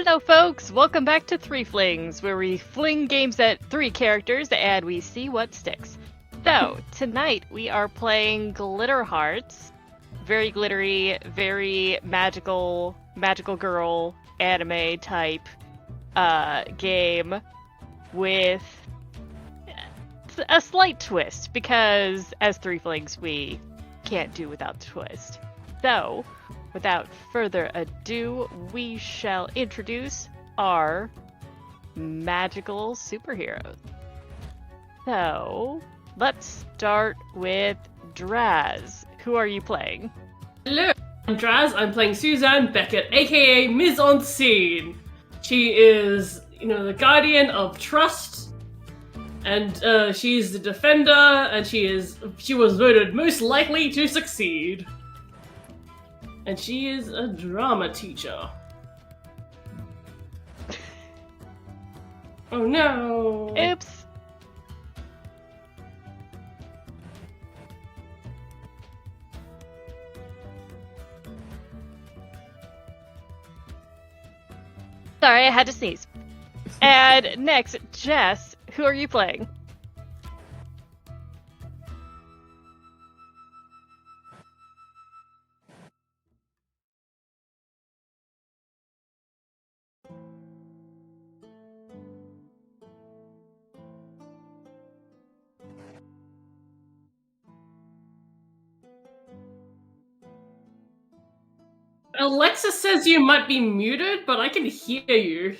Hello folks, welcome back to Threeflings, where we fling games at 3 characters and we see what sticks. So, tonight we are playing Glitterhearts. Very glittery, very magical girl anime type game with a slight twist, because as Threeflings we can't do without the twist. So, without further ado, we shall introduce our magical superheroes. So, let's start with Draz. Who are you playing? Hello, I'm Draz. I'm playing Suzanne Beckett, aka Ms. On Scene. She is, the guardian of trust, and she's the defender, and she was voted most likely to succeed. And she is a drama teacher. Oh no! Oops! Sorry, I had to sneeze. And next, Jess, who are you playing? Alexa says you might be muted, but I can hear you.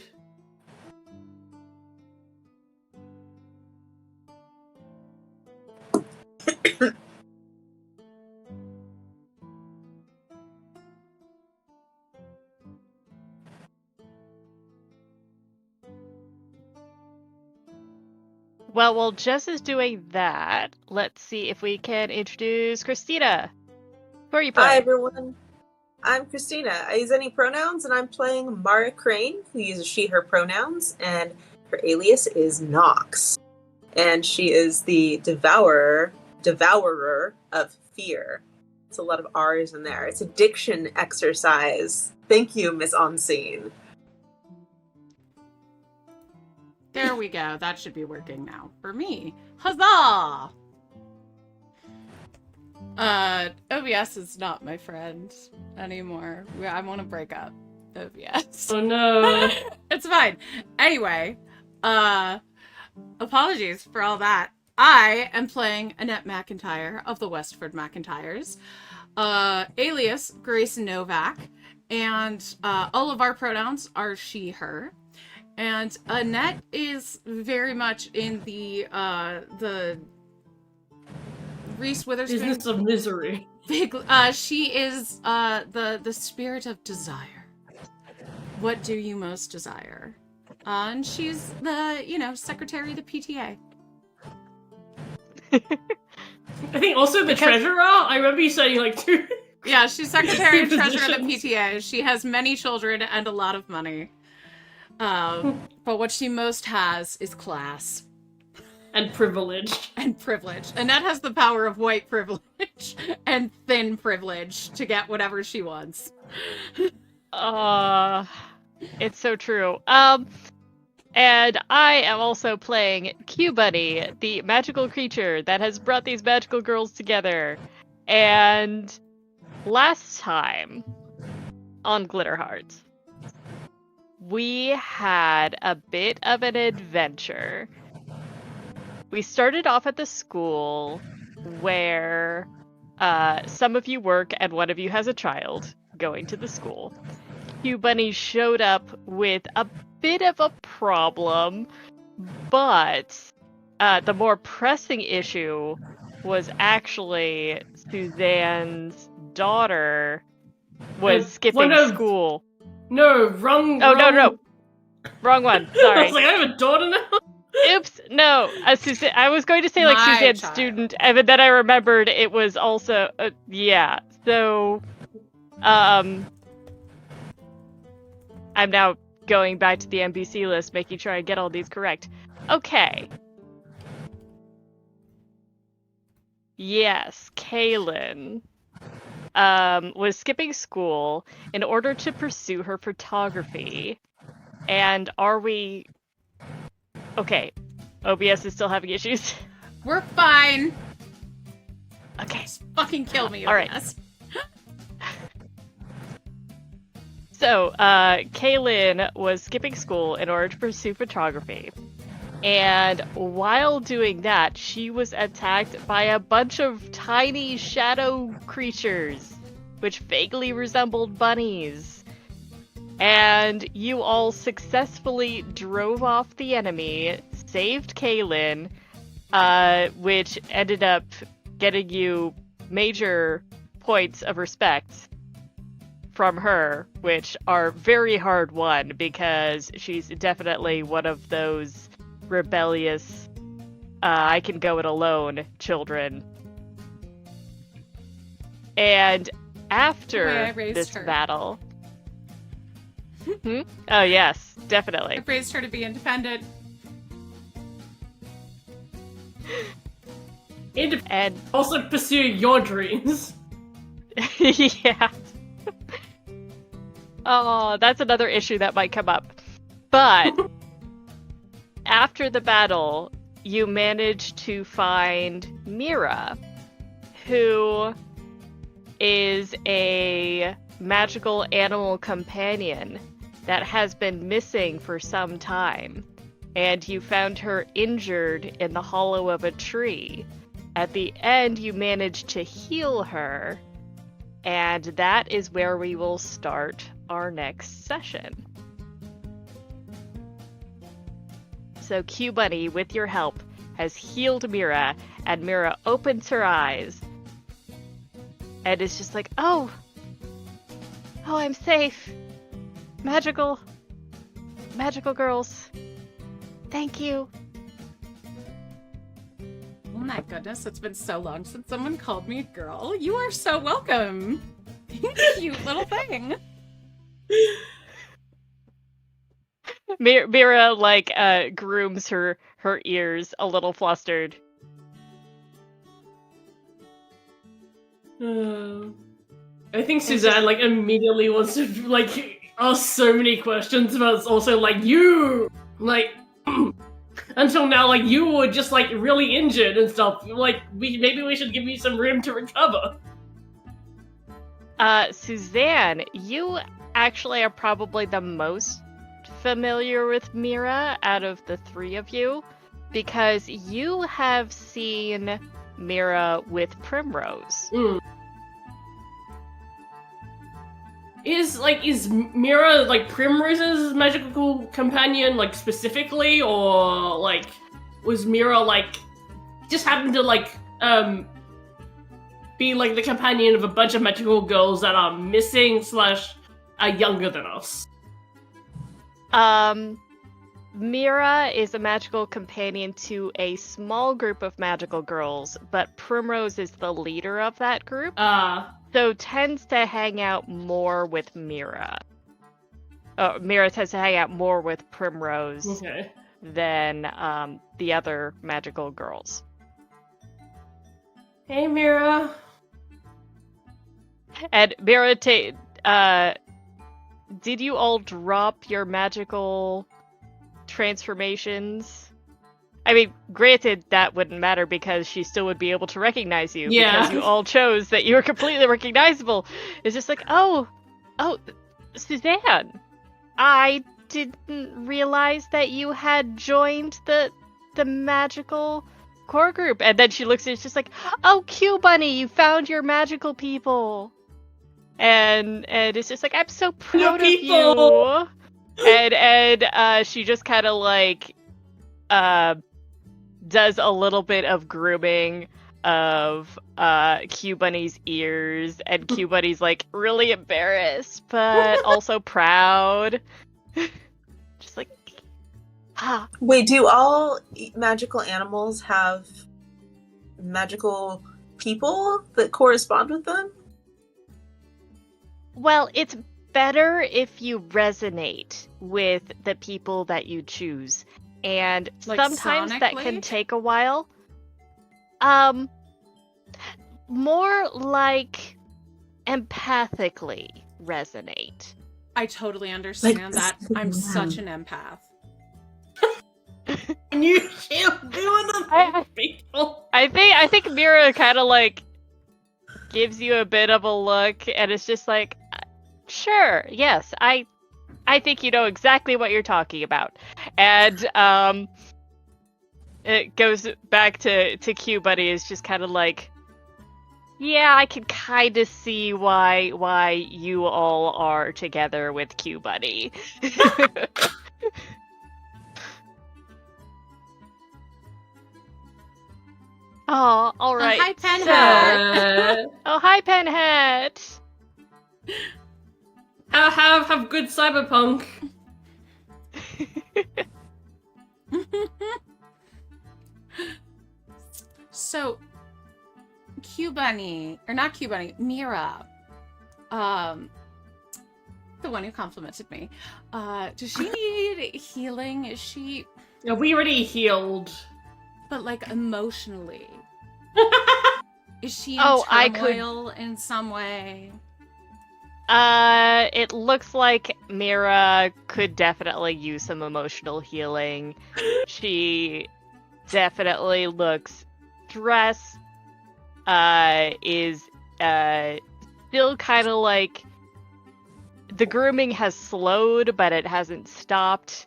Well, while Jess is doing that, let's see if we can introduce Christina. Who are you playing? Hi, everyone. I'm Christina. I use any pronouns, and I'm playing Mara Crane, who uses she, her pronouns, and her alias is Nox. And she is the devourer of fear. It's a lot of R's in there. It's a diction exercise. Thank you, Miss On Scene. There we go. That should be working now for me. Huzzah! OBS is not my friend anymore. I want to break up OBS. Oh no. It's fine. Anyway, apologies for all that. I am playing Annette McIntyre of the Westford McIntyres, alias Grace Novak, and all of our pronouns are she, her. And Annette is very much in the Reese Witherspoon Business of misery. She is the spirit of desire. What do you most desire? And she's the secretary of the PTA. I think also the treasurer. I remember you saying like two. Yeah, she's secretary and treasurer of the PTA. She has many children and a lot of money. But what she most has is class. And privilege. And privilege. Annette has the power of white privilege and thin privilege to get whatever she wants. It's so true. And I am also playing Q Bunny, the magical creature that has brought these magical girls together. And last time on Glitterhearts, we had a bit of an adventure. We started off at the school where some of you work and one of you has a child going to the school. Q Bunny showed up with a bit of a problem, but the more pressing issue was actually Suzanne's daughter was skipping school. No, wrong. No. Wrong one. Sorry. I was like, I have a daughter now. Oops, no. Suzanne, I was going to say like Suzanne's student, and then I remembered it was also yeah. So, I'm now going back to the NBC list, making sure I get all these correct. Okay. Yes, Kaylin was skipping school in order to pursue her photography. And are we... Okay. OBS is still having issues. We're fine. Okay. Just fucking kill me, All right. OBS. So, Kaylin was skipping school in order to pursue photography. And while doing that, she was attacked by a bunch of tiny shadow creatures, which vaguely resembled bunnies. And you all successfully drove off the enemy, saved Kaylin, which ended up getting you major points of respect from her, which are very hard won because she's definitely one of those rebellious, I can go it alone children. And after this battle... Oh yes, definitely. I raised her to be independent. And also pursue your dreams. Yeah. Oh, that's another issue that might come up. But after the battle, you managed to find Mira, who is a magical animal companion that has been missing for some time. And you found her injured in the hollow of a tree. At the end, you managed to heal her. And that is where we will start our next session. So Q Bunny, with your help, has healed Mira, and Mira opens her eyes and is just like, oh, I'm safe. Magical girls. Thank you. Oh my goodness, it's been so long since someone called me a girl. You are so welcome. Cute little thing. Mira grooms her ears a little flustered. I think Suzanne immediately wants to ask so many questions, but it's also you until now you were just really injured and stuff. Maybe we should give you some room to recover. Suzanne, you actually are probably the most familiar with Mira out of the three of you, because you have seen Mira with Primrose. Is Mira Primrose's magical companion specifically, or was Mira just happened to be the companion of a bunch of magical girls that are missing / are younger than us? Mira is a magical companion to a small group of magical girls, but Primrose is the leader of that group. So tends to hang out more with Mira. Mira tends to hang out more with Primrose than the other magical girls. Hey, Mira. And Mira, did you all drop your magical transformations? I mean, granted, that wouldn't matter because she still would be able to recognize you. Yeah. Because you all chose that you were completely recognizable. It's just oh, Suzanne, I didn't realize that you had joined the magical core group. And then she looks at it, it's just oh, Q Bunny, you found your magical people. And it's just I'm so proud of you. And she just kind of does a little bit of grooming of Q Bunny's ears, and Q Bunny's really embarrassed but also proud. Just Wait, do all magical animals have magical people that correspond with them? Well, it's better if you resonate with the people that you choose. And sometimes that can take a while. More empathically resonate. I totally understand Like, that. this is I'm the such man. an empath. And you can't do I- people. I think Mira kind of like gives you a bit of a look, and it's just like, sure, yes, I think you know exactly what you're talking about, and it goes back to Q Buddy is just kind of like, yeah, I can kind of see why you all are together with Q Buddy. Oh, all right. Hi, Penhead. So, oh, hi, Penhead. Have good cyberpunk. So, Q Bunny, or not Q Bunny, Mira, the one who complimented me. Does she need healing? Is she, Yeah, we already healed. but like emotionally? Is she in Oh, I could- turmoil in some way? It looks like Mira could definitely use some emotional healing. She definitely looks stressed. Is still kind of like the grooming has slowed, but it hasn't stopped.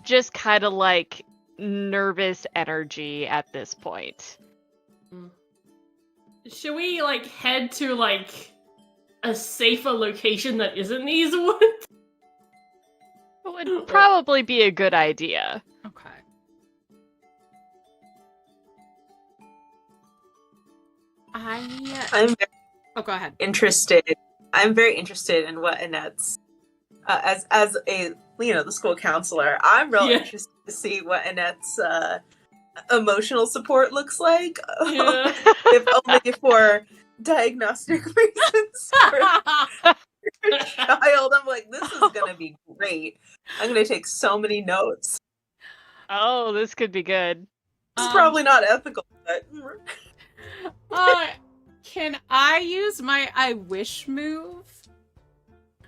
Just kind of like nervous energy at this point. Should we like head to like a safer location that isn't these woods? It would probably be a good idea. Okay. I'm very Oh, go ahead. interested. I'm very interested in what Annette's as a the school counselor. I'm real Yeah. interested to see what Annette's emotional support looks like. Yeah. If only for diagnostic reasons for a child. I'm like, this is gonna be great. I'm gonna take so many notes. Oh, this could be good. This is probably not ethical, but Can I use my I wish move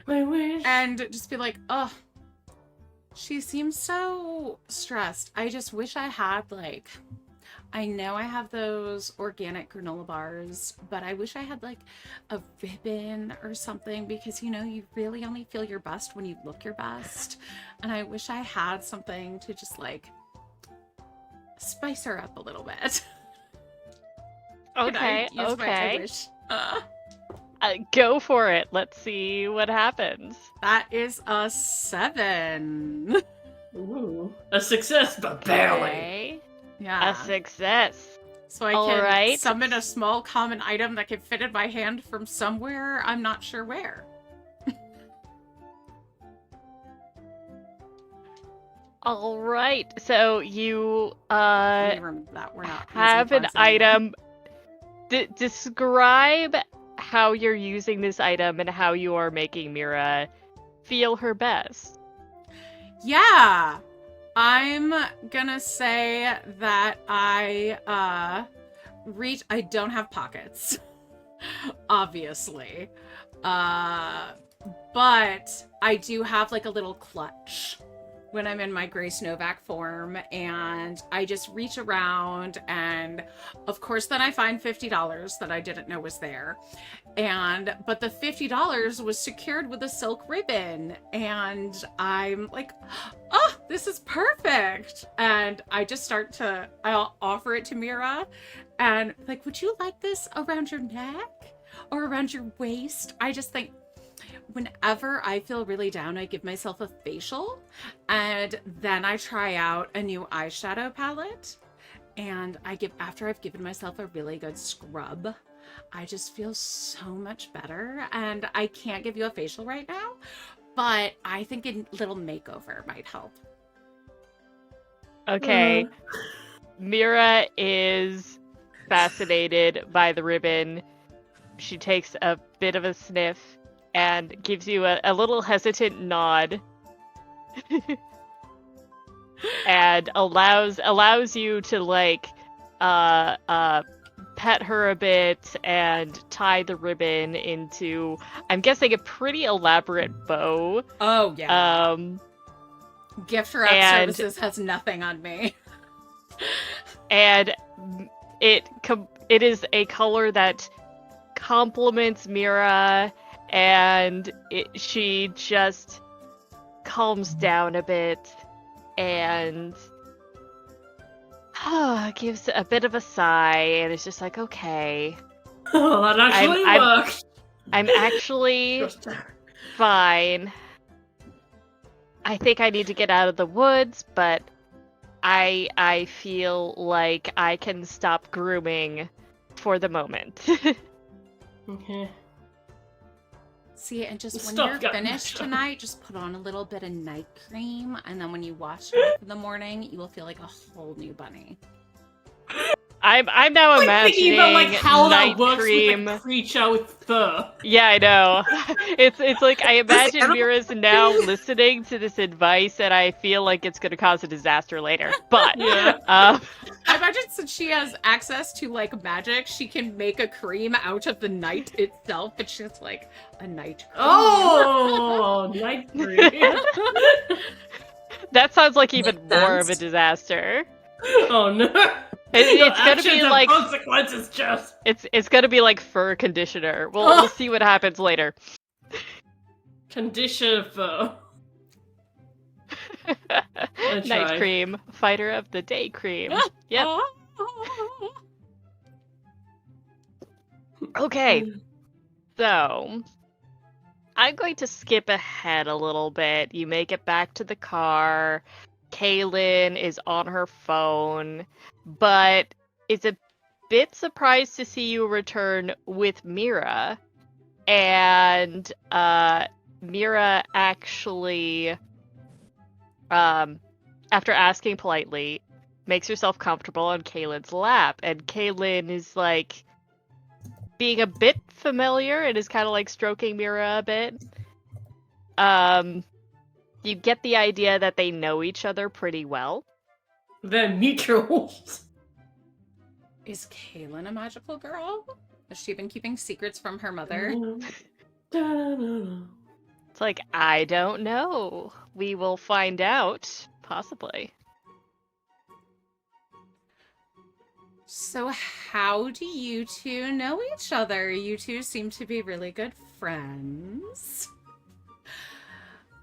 I wish. and just be like, oh, she seems so stressed. I just wish I had like, I know I have those organic granola bars, but I wish I had like a ribbon or something because you really only feel your best when you look your best. And I wish I had something to just like spice her up a little bit. Can I Okay, use my I okay. wish? Go for it. Let's see what happens. That is a 7. Ooh. A success, but barely. Okay. Yeah. A success. So I can Alright. summon a small common item that can fit in my hand from somewhere. I'm not sure where. All right. So you Remember that we're not have using an cards anymore. item. Describe how you're using this item and how you are making Mira feel her best. Yeah. I'm gonna say that I don't have pockets. Obviously. But I do have like a little clutch when I'm in my Grace Novak form, and I just reach around, and of course then I find $50 that I didn't know was there. But the $50 was secured with a silk ribbon, and I'm like, oh, this is perfect. And I'll offer it to Mira, and like, would you like this around your neck or around your waist? I just think whenever I feel really down, I give myself a facial, and then I try out a new eyeshadow palette. And after I've given myself a really good scrub, I just feel so much better. And I can't give you a facial right now, but I think a little makeover might help. Okay. Mira is fascinated by the ribbon. She takes a bit of a sniff and gives you a little hesitant nod. And allows you to like pat pet her a bit and tie the ribbon into, I'm guessing, a pretty elaborate bow. Oh, yeah. Gift wrap and- services has nothing on me. And it is a color that compliments Mira, and she just calms down a bit and gives a bit of a sigh, and it's just like, okay, Oh, that actually worked. I'm actually fine. I think I need to get out of the woods, but I feel like I can stop grooming for the moment. Okay. See, and just when Stop you're getting finished that. tonight, just put on a little bit of night cream, and then when you wash it off in the morning, you will feel like a whole new bunny. I'm now Like imagining thinking about like how night that works cream. with a creature with fur. Yeah, I know. It's like I imagine animal- Mira's now listening to this advice, and I feel like it's going to cause a disaster later. But Yeah. I imagine since she has access to like magic, she can make a cream out of the night itself. It's just like a night cream. Oh, night cream. that sounds like even Makes more of a sense. disaster. Oh no. It's gonna Actions be have like consequences, Jess. it's gonna be like fur conditioner. We'll see what happens later. Condition fur. Night tried. cream, fighter of the day cream. Yep. Okay. So, I'm going to skip ahead a little bit. You make it back to the car. Kaylin is on her phone, but is a bit surprised to see you return with Mira. And Mira actually, after asking politely, makes herself comfortable on Kaylin's lap. And Kaylin is like being a bit familiar and is kind of like stroking Mira a bit. You get the idea that they know each other pretty well. They're mutuals. Is Kaylin a magical girl? Has she been keeping secrets from her mother? It's like, I don't know. We will find out, possibly. So how do you two know each other? You two seem to be really good friends.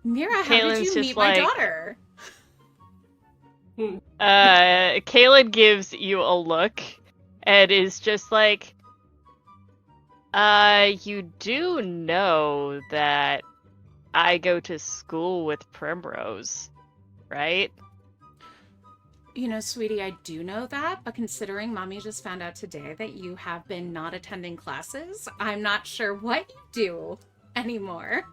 Mira, how Kaylin's did you just meet my like- daughter? Kaylin gives you a look and is just like, you do know that I go to school with Primrose, right? You know, sweetie, I do know that, but considering Mommy just found out today that you have been not attending classes, I'm not sure what you do anymore.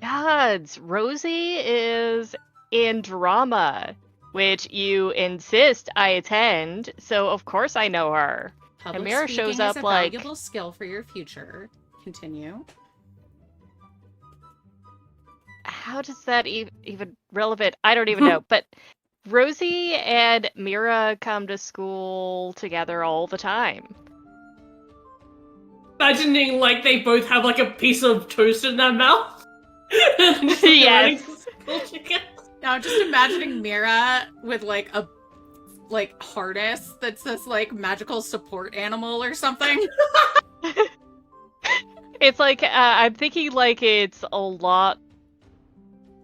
Gods, Rosie is in drama, which you insist I attend, so of course I know her. Public Mira speaking shows is up a like- valuable skill for your future. Continue. How does that even relevant? I don't even know. But Rosie and Mira come to school together all the time. Imagining like they both have like a piece of toast in their mouth. And just Yes. learning school together. Now, just imagining Mira with like a harness that says like magical support animal or something. It's like I'm thinking like it's a lot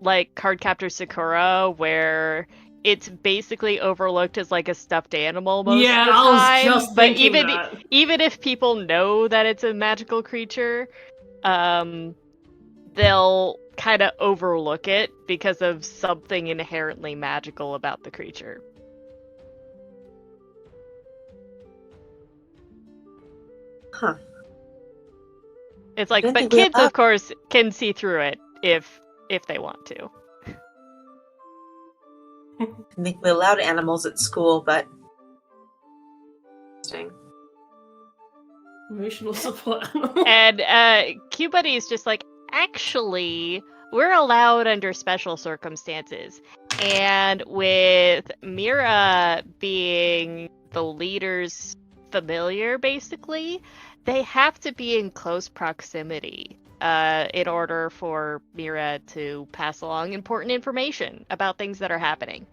like Cardcaptor Sakura, where it's basically overlooked as like a stuffed animal most Yeah, of the I was time. just But thinking that. even if people know that it's a magical creature, they'll kind of overlook it because of something inherently magical about the creature. Huh. It's like, I don't but think we kids, have- of course, can see through it if they want to. I think we allowed animals at school, but interesting. Emotional support animal. And Q Buddy is just like, actually, we're allowed under special circumstances. And with Mira being the leader's familiar, basically, they have to be in close proximity in order for Mira to pass along important information about things that are happening.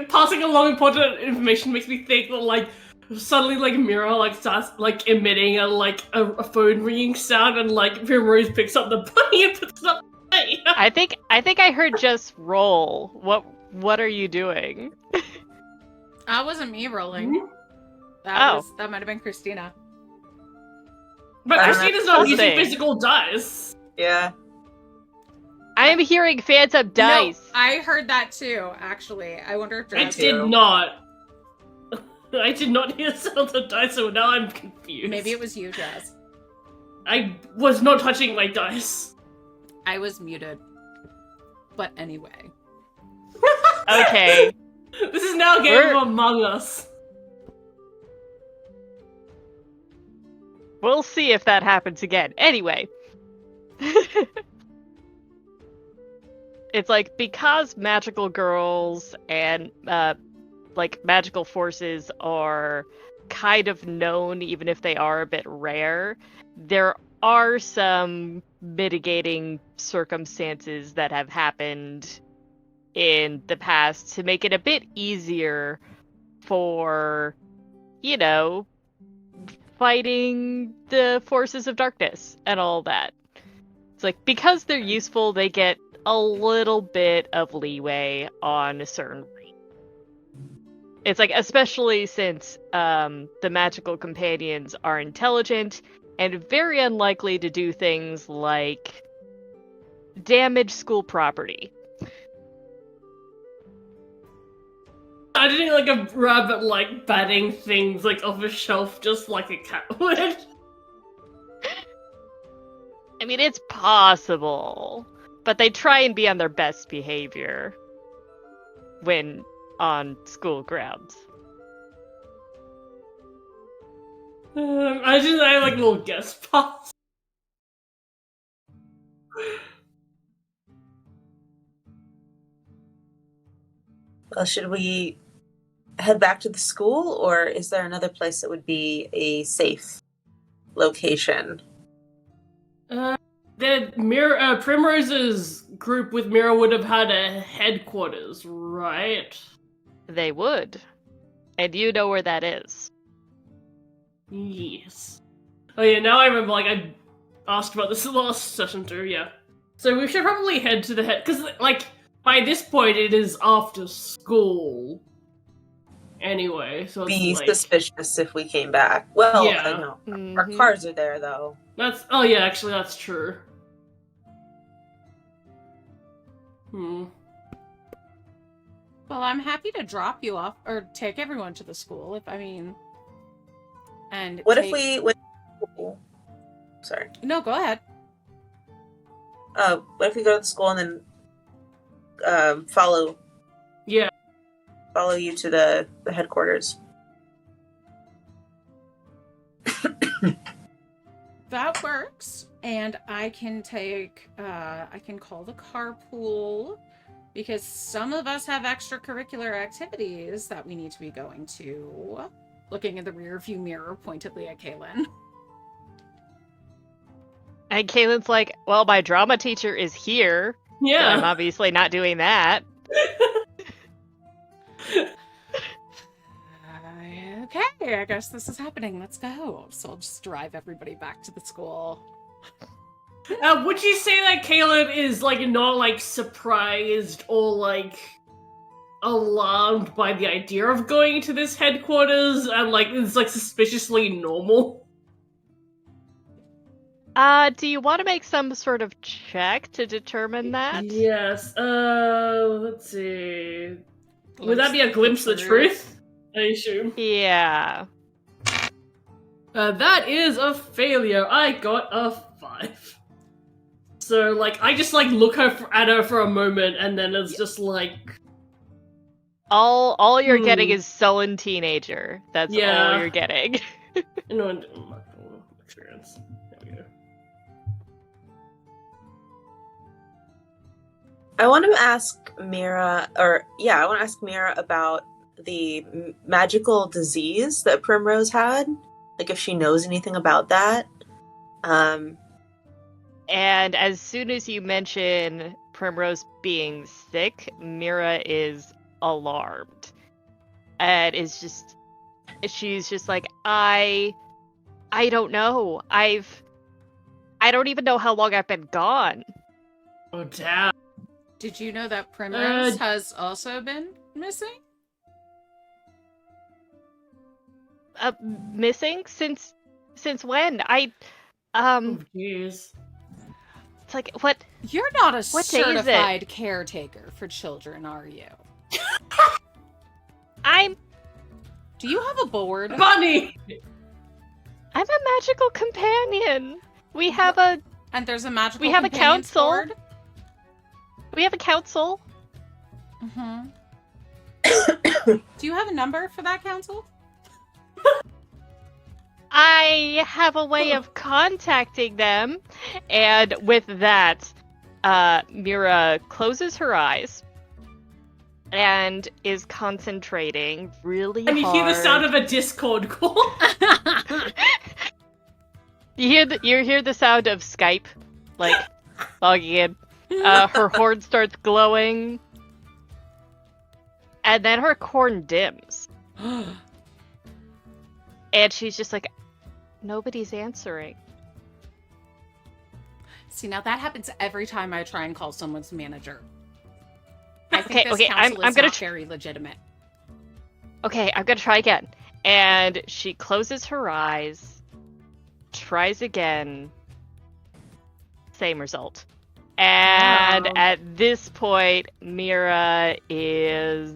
Passing along important information makes me think that, like, suddenly, like, Mira, like, starts, like, emitting a phone ringing sound, and, like, Primrose picks up the bunny and puts it up. I think I heard Jess roll. What are you doing? That wasn't me rolling. Mhm. That might have been Christina. But Christina's not using Thing. physical dice. Yeah. I'm hearing phantom dice. No, I heard that too, actually. I wonder if I Jess did not. I did not hear sounds of dice, so now I'm confused. Maybe it was you, Jess. I was not touching my dice. I was muted. But anyway. Okay. This is now a game of Among Us. We'll see if that happens again. Anyway. It's like, because magical girls and like magical forces are kind of known, even if they are a bit rare, there are some mitigating circumstances that have happened in the past to make it a bit easier for, you know, fighting the forces of darkness and all that. It's like, because they're useful, they get a little bit of leeway on certain things. It's like, especially since the magical companions are intelligent and very unlikely to do things like damage school property. I didn't like a rabbit like batting things like off a shelf just like a cat would. I mean, it's possible, but they try and be on their best behavior when on school grounds. I like little guest spots. Well, should we head back to the school, or is there another place that would be a safe location? Primrose's group with Mira would have had a headquarters, right? They would. And you know where that is. Yes. Oh yeah, now I remember, like, I asked about this last session too, yeah. So we should probably head to the head, because, like, by this point it is after school. Anyway, so it's Be like... suspicious if we came back. Well, Yeah. I know. Our cars are there, though. Oh yeah, actually that's true. Well, I'm happy to drop you off, or take everyone to the school, if, I mean... And what if we went to school? Sorry. No, go ahead. What if we go to the school and then follow you to the headquarters? That works. And I can I can call the carpool, because some of us have extracurricular activities that we need to be going to. Looking in the rearview mirror pointedly at Kaylin. And Kaylin's like, well, my drama teacher is here. Yeah. So I'm obviously not doing that. Okay, I guess this is happening. Let's go. So I'll just drive everybody back to the school. Would you say that Kaylin is, like, not, like, surprised or, like, alarmed by the idea of going to this headquarters and, like, it's, like, suspiciously normal? Do you want to make some sort of check to determine that? Yes, let's see. Would that be a glimpse of the truth? I assume. Yeah. That is a failure. I got a 5. So, like, I just, like, look at her for a moment, and then it's just, like... All you're getting is sullen teenager. That's all you're getting. No experience. There we go. I want to ask Mira, about magical disease that Primrose had. Like if she knows anything about that. And as soon as you mention Primrose being sick, Mira is alarmed. And she's just like, I don't know. I don't even know how long I've been gone. Oh, damn. Did you know that Primrose has also been missing? Missing? Since when? Oh, jeez. It's like, what? You're not a What day is it? certified caretaker for children, are you? Do you have a board? Bunny! I'm a magical companion. We have a And there's a magical We have a companions council. board? we have a council. Mm-hmm. Do you have a number for that council? I have a way of contacting them. And with that, Mira closes her eyes and is concentrating really And you hard. hear the sound of a Discord call. You hear the sound of Skype, like, logging in. Her horn starts glowing. And then her horn dims. And she's just like, nobody's answering. See, now that happens every time I try and call someone's manager. I think Okay, this okay, council I'm is gonna not very legitimate. Okay, I'm gonna try again. And she closes her eyes, tries again, same result. And Wow. at this point, Mira is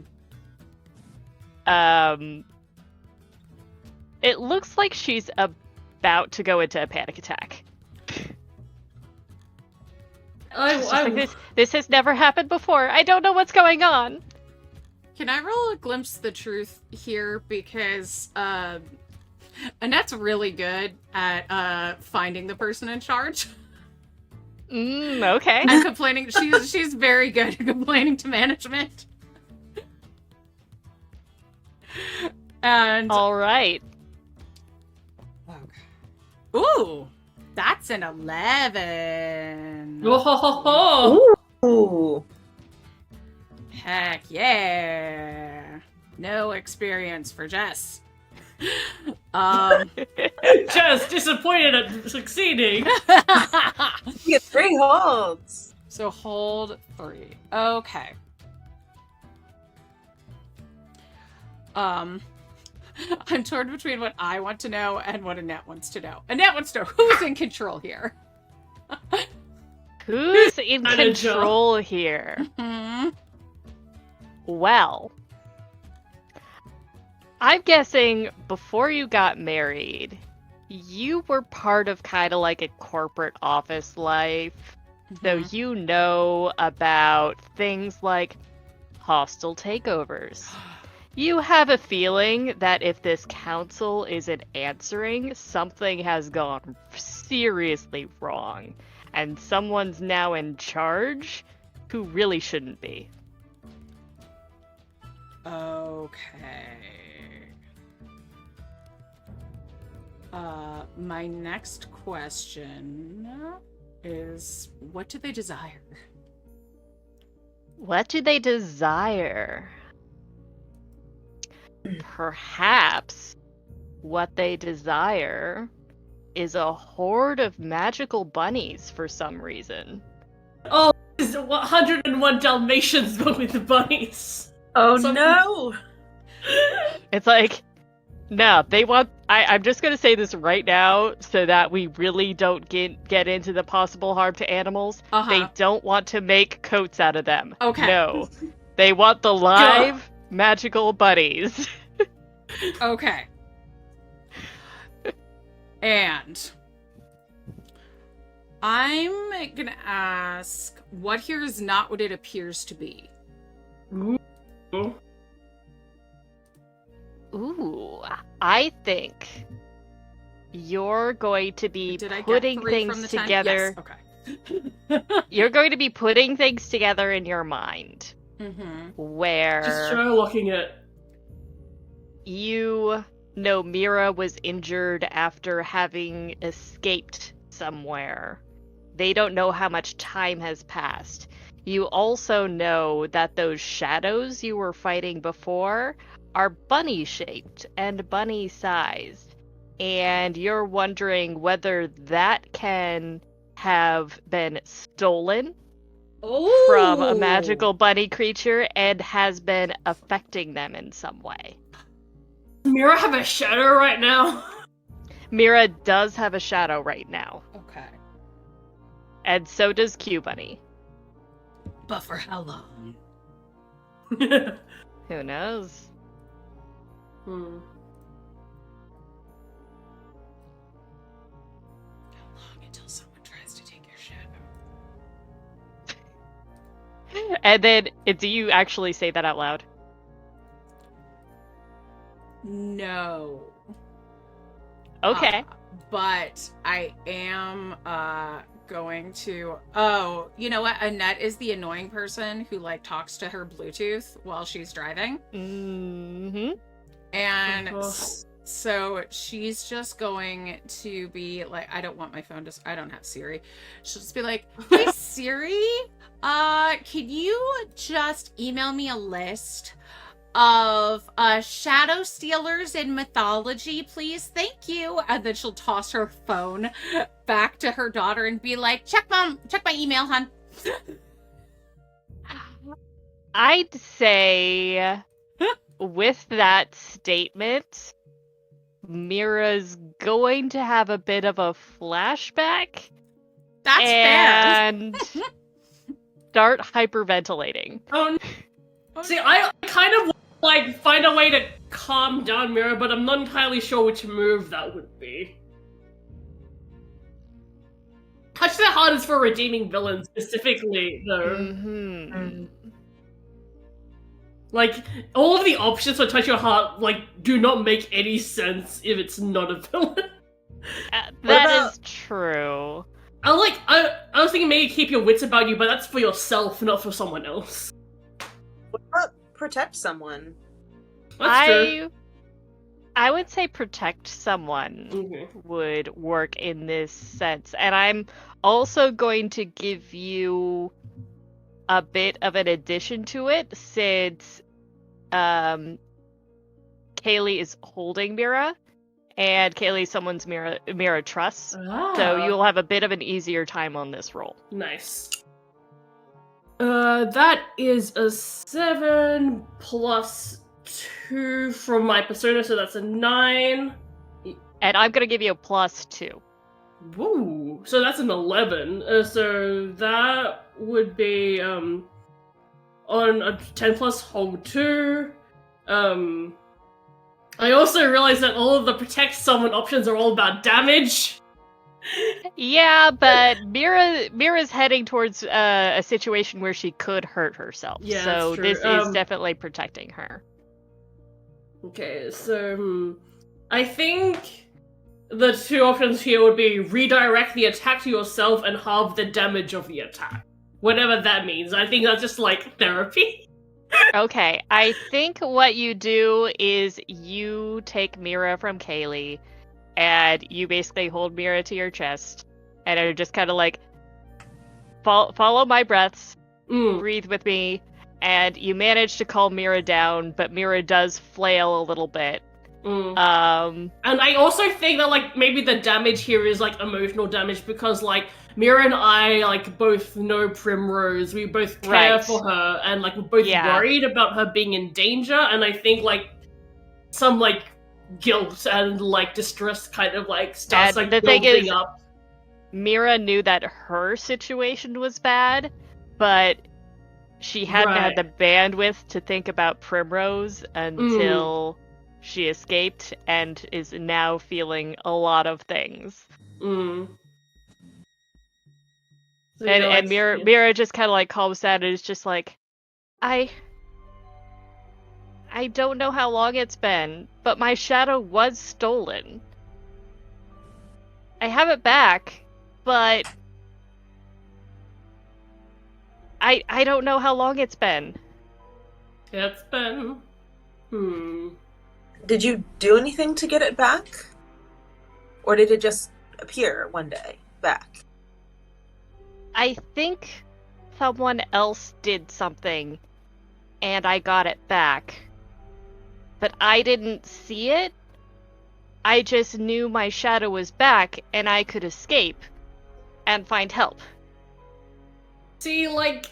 it looks like she's about to go into a panic attack. She's just like, this has never happened before. I don't know what's going on. Can I roll a glimpse of the truth here? Because Annette's really good at finding the person in charge Okay. and complaining. She's very good at complaining to management. And All right. ooh, that's an 11. Oh, Ooh. Heck yeah. No experience for Jess. Just disappointed at succeeding. You get 3 holds. So hold 3. Okay. I'm torn between what I want to know and what Annette wants to know. Annette wants to know who's in control here. Who's in Manager. control here? Hmm? Well, I'm guessing before you got married, you were part of kind of like a corporate office life. So you know about things like hostile takeovers. You have a feeling that if this council isn't answering, something has gone seriously wrong. And someone's now in charge who really shouldn't be. Okay. My next question is, what do they desire? What do they desire? Perhaps what they desire is a horde of magical bunnies for some reason. Oh, it's 101 Dalmatians but with the bunnies. Oh Something- no! It's like, no, they want... I'm just going to say this right now so that we really don't get into the possible harm to animals. Uh-huh. They don't want to make coats out of them. Okay. No. They want the live magical bunnies. Okay. And I'm gonna ask, what here is not what it appears to be? Ooh, I think you're going to be Did I get putting 3 from things the 10? together. Yes. Okay. You're going to be putting things together in your mind Mm-hmm. where Just Sherlocking it. you know Mira was injured after having escaped somewhere. They don't know how much time has passed. You also know that those shadows you were fighting before are bunny-shaped and bunny-sized. And you're wondering whether that can have been stolen from a magical bunny creature and has been affecting them in some way. Mira have a shadow right now? Mira does have a shadow right now. Okay. And so does Q Bunny. But for how long? Who knows? How long until someone tries to take your shadow? And then, do you actually say that out loud? No. Okay. But I am going to. Oh, you know what? Annette is the annoying person who like talks to her Bluetooth while she's driving. Mm-hmm. And so she's just going to be like, I don't want my phone to. I don't have Siri. She'll just be like, "Hey Siri, can you just email me a list of shadow stealers in mythology, please? Thank you." And then she'll toss her phone back to her daughter and be like, check my email, hon. I'd say with that statement, Mira's going to have a bit of a flashback. That's fair. And start hyperventilating. See, I kind of like find a way to calm down Mira, but I'm not entirely sure which move that would be. Touch their heart is for redeeming villains specifically, though. Mm-hmm. Like, all of the options for touch your heart, like, do not make any sense if it's not a villain. That is true. I was thinking maybe keep your wits about you, but that's for yourself, not for someone else. What about protect someone? That's true. I would say protect someone would work in this sense. And I'm also going to give you a bit of an addition to it, since Kaylee is holding Mira, and Kaylee's someone's Mira trusts. So you'll have a bit of an easier time on this roll. Nice. That is a 7 plus 2 from my persona, so that's a 9. And I'm gonna give you a +2. Woo! So that's an 11. So that would be on a 10 plus hold 2. I also realized that all of the protect someone options are all about damage. Yeah, but Mira's heading towards a situation where she could hurt herself. Yeah, so that's true. This is definitely protecting her. Okay, so I think the two options here would be redirect the attack to yourself and halve the damage of the attack. Whatever that means. I think that's just like therapy. Okay, I think what you do is you take Mira from Kaylee, and you basically hold Mira to your chest, and are just kind of like, follow my breaths, breathe with me, and you manage to calm Mira down, but Mira does flail a little bit. And I also think that like maybe the damage here is like emotional damage, because like Mira and I like both know Primrose, we both care for her, and like we're both worried about her being in danger, and I think like some like guilt and like distress kind of like starts like the thing building is, up. Mira knew that her situation was bad, but she hadn't had the bandwidth to think about Primrose until she escaped, and is now feeling a lot of things. So and Mira just kind of like calms down and is just like, I don't know how long it's been, but my shadow was stolen. I have it back, but I don't know how long it's been. It's been Did you do anything to get it back? Or did it just appear one day back? I think someone else did something, and I got it back. But I didn't see it. I just knew my shadow was back, and I could escape and find help. See, like,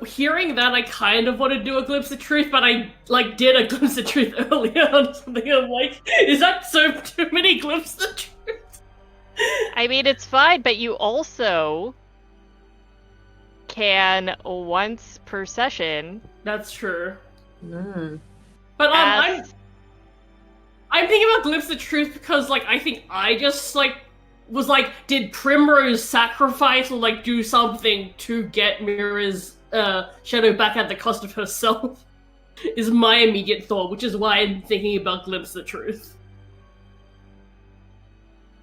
hearing that, I kind of want to do a glimpse of truth, but I, like, did a glimpse of truth earlier on something. I'm like, is that so too many glimpses of truth? I mean, it's fine, but you also can, once per session... That's true. Mm. But, I'm thinking about glimpse of truth because, like, I think I just, like, was like, did Primrose sacrifice or, like, do something to get Mira's shadow back at the cost of herself? Is my immediate thought, which is why I'm thinking about glimpse of truth.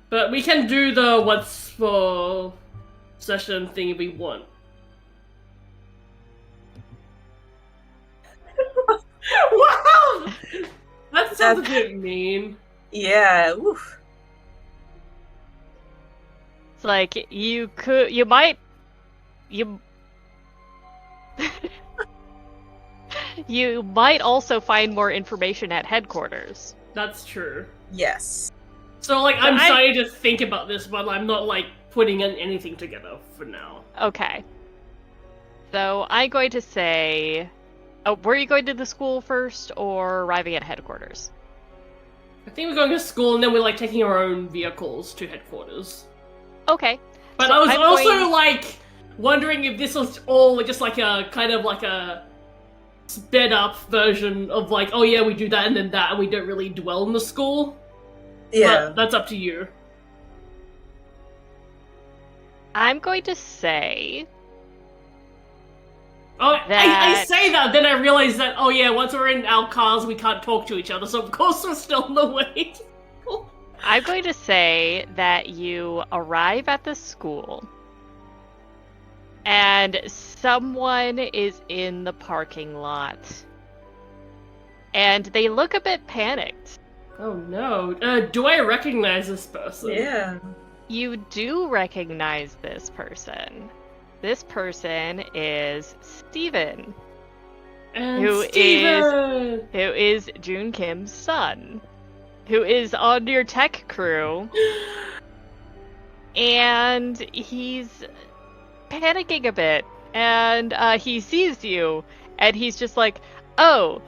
But we can do the what's for session thing if we want. Wow! That sounds a bit mean. Yeah, oof. It's like, you might... You might also find more information at headquarters. That's true. Yes. So, like, I'm starting to think about this, but I'm not, like, putting anything together for now. Okay. So, I'm going to say... Oh, were you going to the school first, or arriving at headquarters? I think we're going to school, and then we're, like, taking our own vehicles to headquarters. Okay. But so I was I'm also, going... like, wondering if this was all just, like, a kind of, like, a sped up version of, like, oh yeah, we do that and then that, and we don't really dwell in the school. Yeah. But that's up to you. I'm going to say... Oh, that... I say that, then I realize that, oh yeah, once we're in our cars, we can't talk to each other, so of course we're still on the way. I'm going to say that you arrive at the school, and someone is in the parking lot. And they look a bit panicked. Oh no. Do I recognize this person? Yeah. You do recognize this person. This person is Steven. And Who Steven! is June Kim's son. Who is on your tech crew. And he's panicking a bit. And he sees you. And he's just like, oh,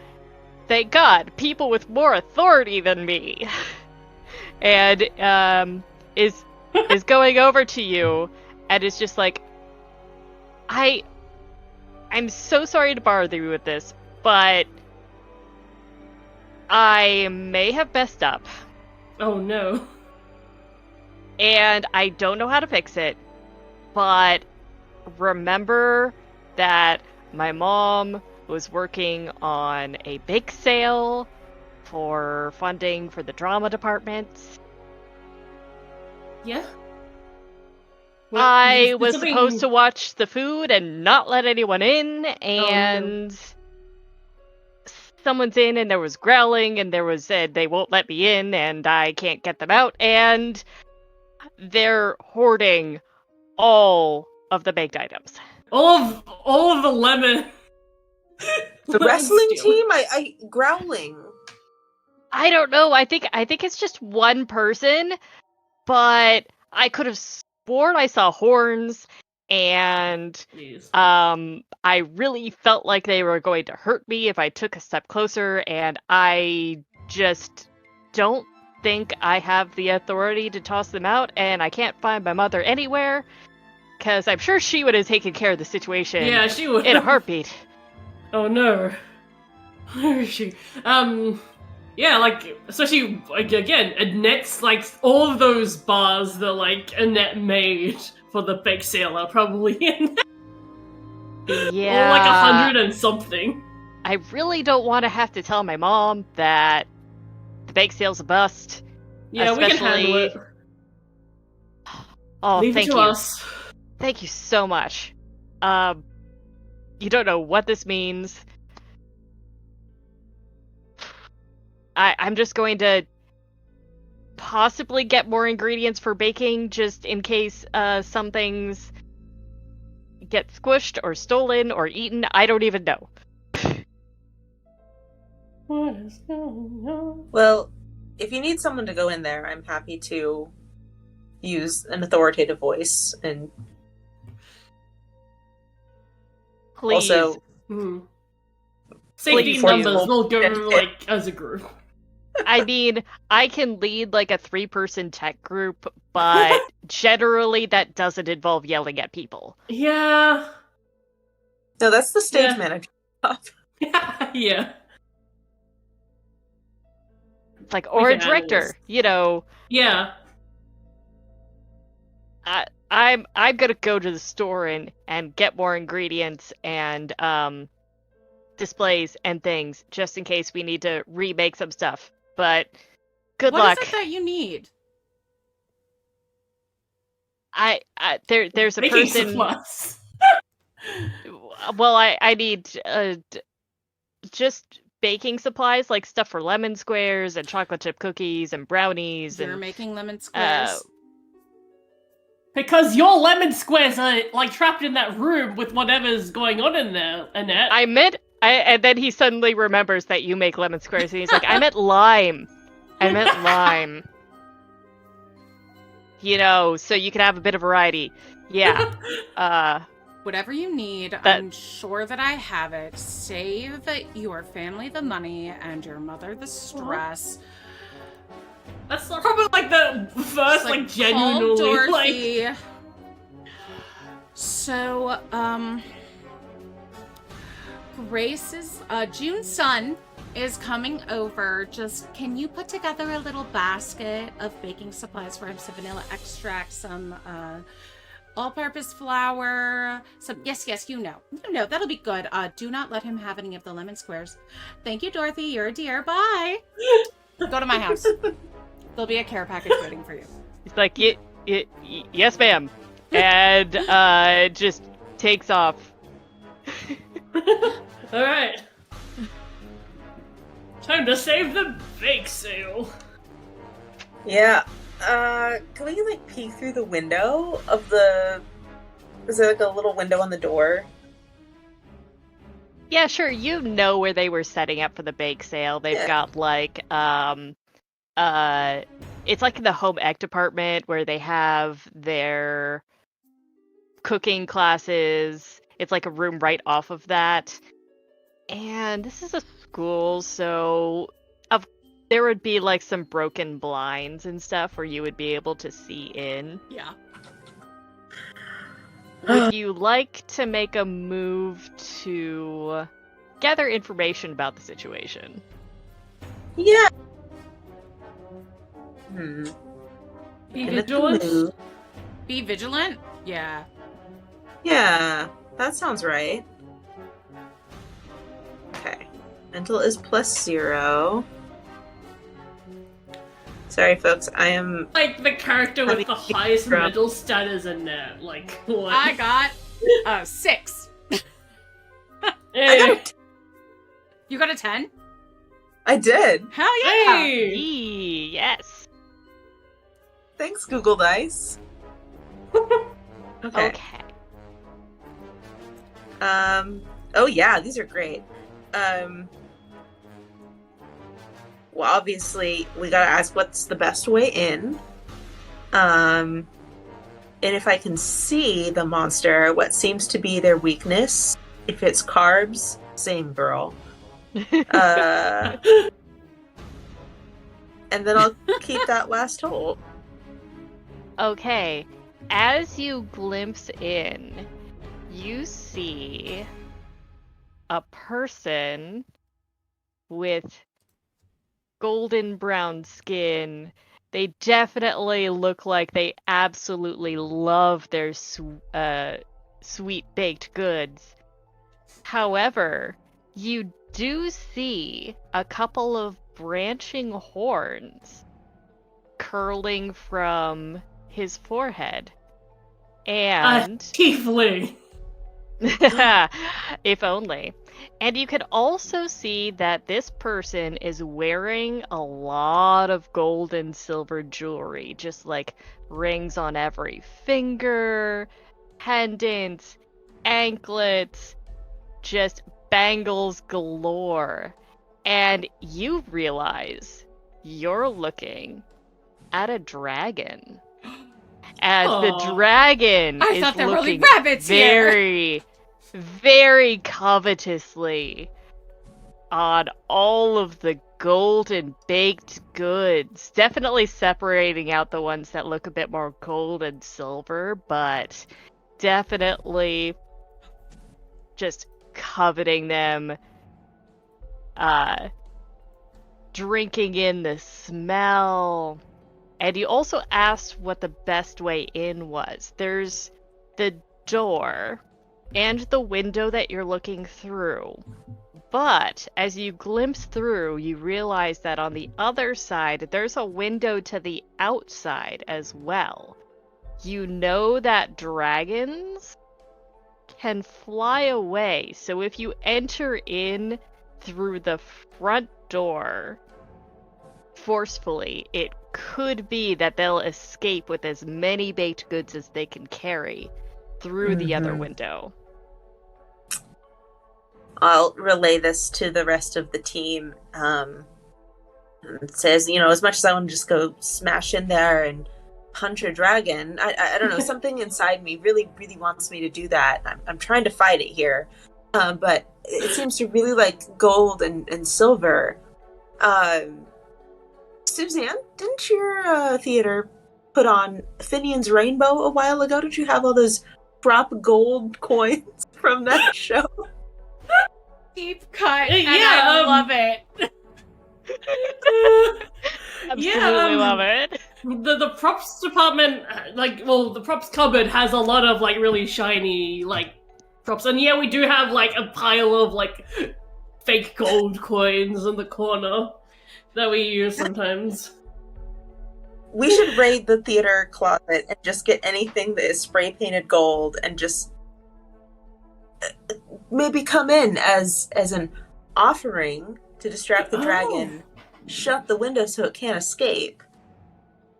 thank God, people with more authority than me. And is going over to you and is just like, I'm so sorry to bother you with this, but I may have messed up. Oh no. And I don't know how to fix it, but remember that my mom was working on a bake sale for funding for the drama department. Yeah? I was supposed to watch the food and not let anyone in, and someone's in and there was growling and there was they won't let me in and I can't get them out, and they're hoarding all of the baked items. All of the lemon. The wrestling team? I growling. I don't know. I think it's just one person, but I could have sworn I saw horns, and Jeez. I really felt like they were going to hurt me if I took a step closer, and I just don't think I have the authority to toss them out, and I can't find my mother anywhere, because I'm sure she would have taken care of the situation. Yeah, she would. In a heartbeat. Oh no. Where is she? Yeah, like, especially, like, again, Annette's, like, all of those bars that, like, Annette made for the bake sale are probably in there. Yeah. Or, like, 100 and something. I really don't want to have to tell my mom that the bake sale's a bust. Yeah, we can handle it. Oh, Leave thank it to you. us. Thank you so much. You don't know what this means. I'm just going to possibly get more ingredients for baking, just in case some things get squished or stolen or eaten. I don't even know. What is going on? Well, if you need someone to go in there, I'm happy to use an authoritative voice. And Please. also, Safety Please numbers do. will go like as a group. I mean, I can lead like a 3-person tech group, but generally that doesn't involve yelling at people. Yeah. no, that's the stage Yeah. manager job. Yeah. Like, or We a can handle director, this. you know. Yeah. I'm gonna go to the store and get more ingredients and displays and things just in case we need to remake some stuff. But good What luck. is it that you need? There's a Making person. supplies. Well, I need just baking supplies, like stuff for lemon squares and chocolate chip cookies and brownies. You're and making lemon squares. Because your lemon squares are like trapped in that room with whatever's going on in there, Annette. and then he suddenly remembers that you make lemon squares, and he's like, I meant lime. I meant lime. You know, so you can have a bit of variety. Yeah. Whatever you need, I'm sure that I have it. Save your family the money and your mother the stress. That's probably like the first Just, like genuinely call like. Dorothy. So, Grace's June's son is coming over. Just can you put together a little basket of baking supplies for him? Some vanilla extract, some all-purpose flour, some yes, you know, that'll be good. Do not let him have any of the lemon squares. Thank you, Dorothy. You're a dear. Bye. Go to my house. There'll be a care package waiting for you. He's like, yes, ma'am. And just takes off. Alright. Time to save the bake sale. Yeah. Can we like peek through the window of the? Is there like a little window on the door? Yeah, sure. You know where they were setting up for the bake sale. They've got like it's like in the home ec department where they have their cooking classes. It's like a room right off of that. And this is a school, so there would be like some broken blinds and stuff where you would be able to see in. Yeah. Would you like to make a move to gather information about the situation? Yeah. Be Gonna vigilant. move. Be vigilant. Yeah. Yeah, that sounds right. Okay. Mental is +0. Sorry, folks. I am. Like the character with the highest Drop. mental stat is Annette. Like what? I got 6. I got. You got a 10? I did. Hell yeah! Hey! Yes. Thanks, Google Dice. Okay. Okay. Oh yeah, these are great. Well, obviously, we gotta ask what's the best way in. And if I can see the monster, what seems to be their weakness. If it's carbs, same girl. And then I'll keep that last hole. Okay. As you glimpse in, you see a person with golden brown skin. They definitely look like they absolutely love their sweet baked goods. However, you do see a couple of branching horns curling from his forehead. And Tiefling. If only. And you can also see that this person is wearing a lot of gold and silver jewelry, just like rings on every finger, pendants, anklets, just bangles galore. And you realize you're looking at a dragon. As the Aw. dragon I is thought there were only looking rabbits here. very covetously on all of the golden baked goods. Definitely separating out the ones that look a bit more gold and silver, but definitely just coveting them, drinking in the smell. And you also asked what the best way in was. There's the door and the window that you're looking through. But as you glimpse through, you realize that on the other side, there's a window to the outside as well. You know that dragons can fly away. So if you enter in through the front door forcefully, it could be that they'll escape with as many baked goods as they can carry through the other window. I'll relay this to the rest of the team. It says, as much as I want to just go smash in there and punch a dragon, I don't know, something inside me really, really wants me to do that. I'm trying to fight it here. But it seems to really like gold and silver. Suzanne, didn't your theater put on Finian's Rainbow a while ago? Did you have all those prop gold coins from that show? Deep cut, and Yeah, I love it. Absolutely love it. The props department, the props cupboard has a lot of really shiny props, and yeah, we do have a pile of fake gold coins in the corner that we use sometimes. We should raid the theater closet and just get anything that is spray painted gold and just maybe come in as an offering to distract the dragon, shut the window so it can't escape,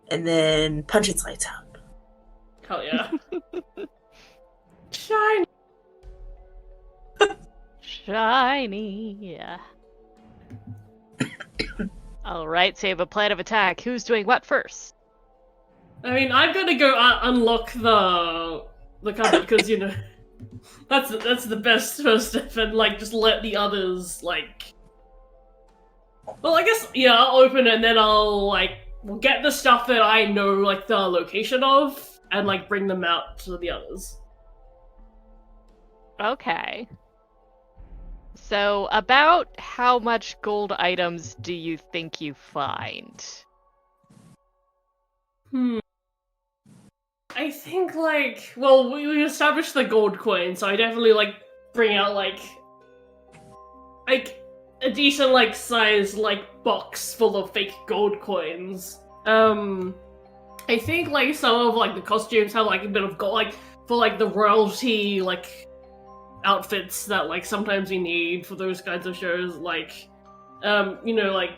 and then punch its lights out. Hell yeah. Shiny. Shiny. Alright, so you have a plan of attack. Who's doing what first? I mean, I'm gonna go unlock the cupboard because that's the best first step, and just let the others Well, I guess I'll open it and then I'll we'll get the stuff that I know the location of and bring them out to the others. Okay. So, about how much gold items do you think you find? I think well, we established the gold coin, so I definitely bring out a decent size box full of fake gold coins. I think some of the costumes have a bit of gold for the royalty outfits that sometimes we need for those kinds of shows, The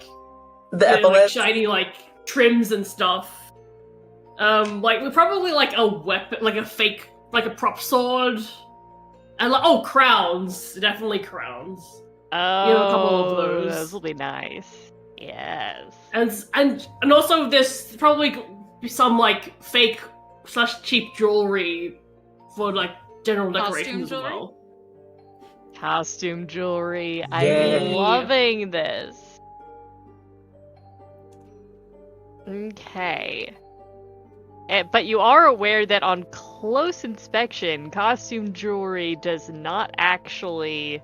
the shiny trims and stuff. We probably a weapon, a fake, a prop sword, and crowns, definitely crowns. Oh, a couple of those. Those will be nice. Yes. And also there's probably some fake / cheap jewelry for general decorations as jewelry? well. Costume jewelry. I'm Yay. loving this. Okay. But you are aware that on close inspection, costume jewelry does not actually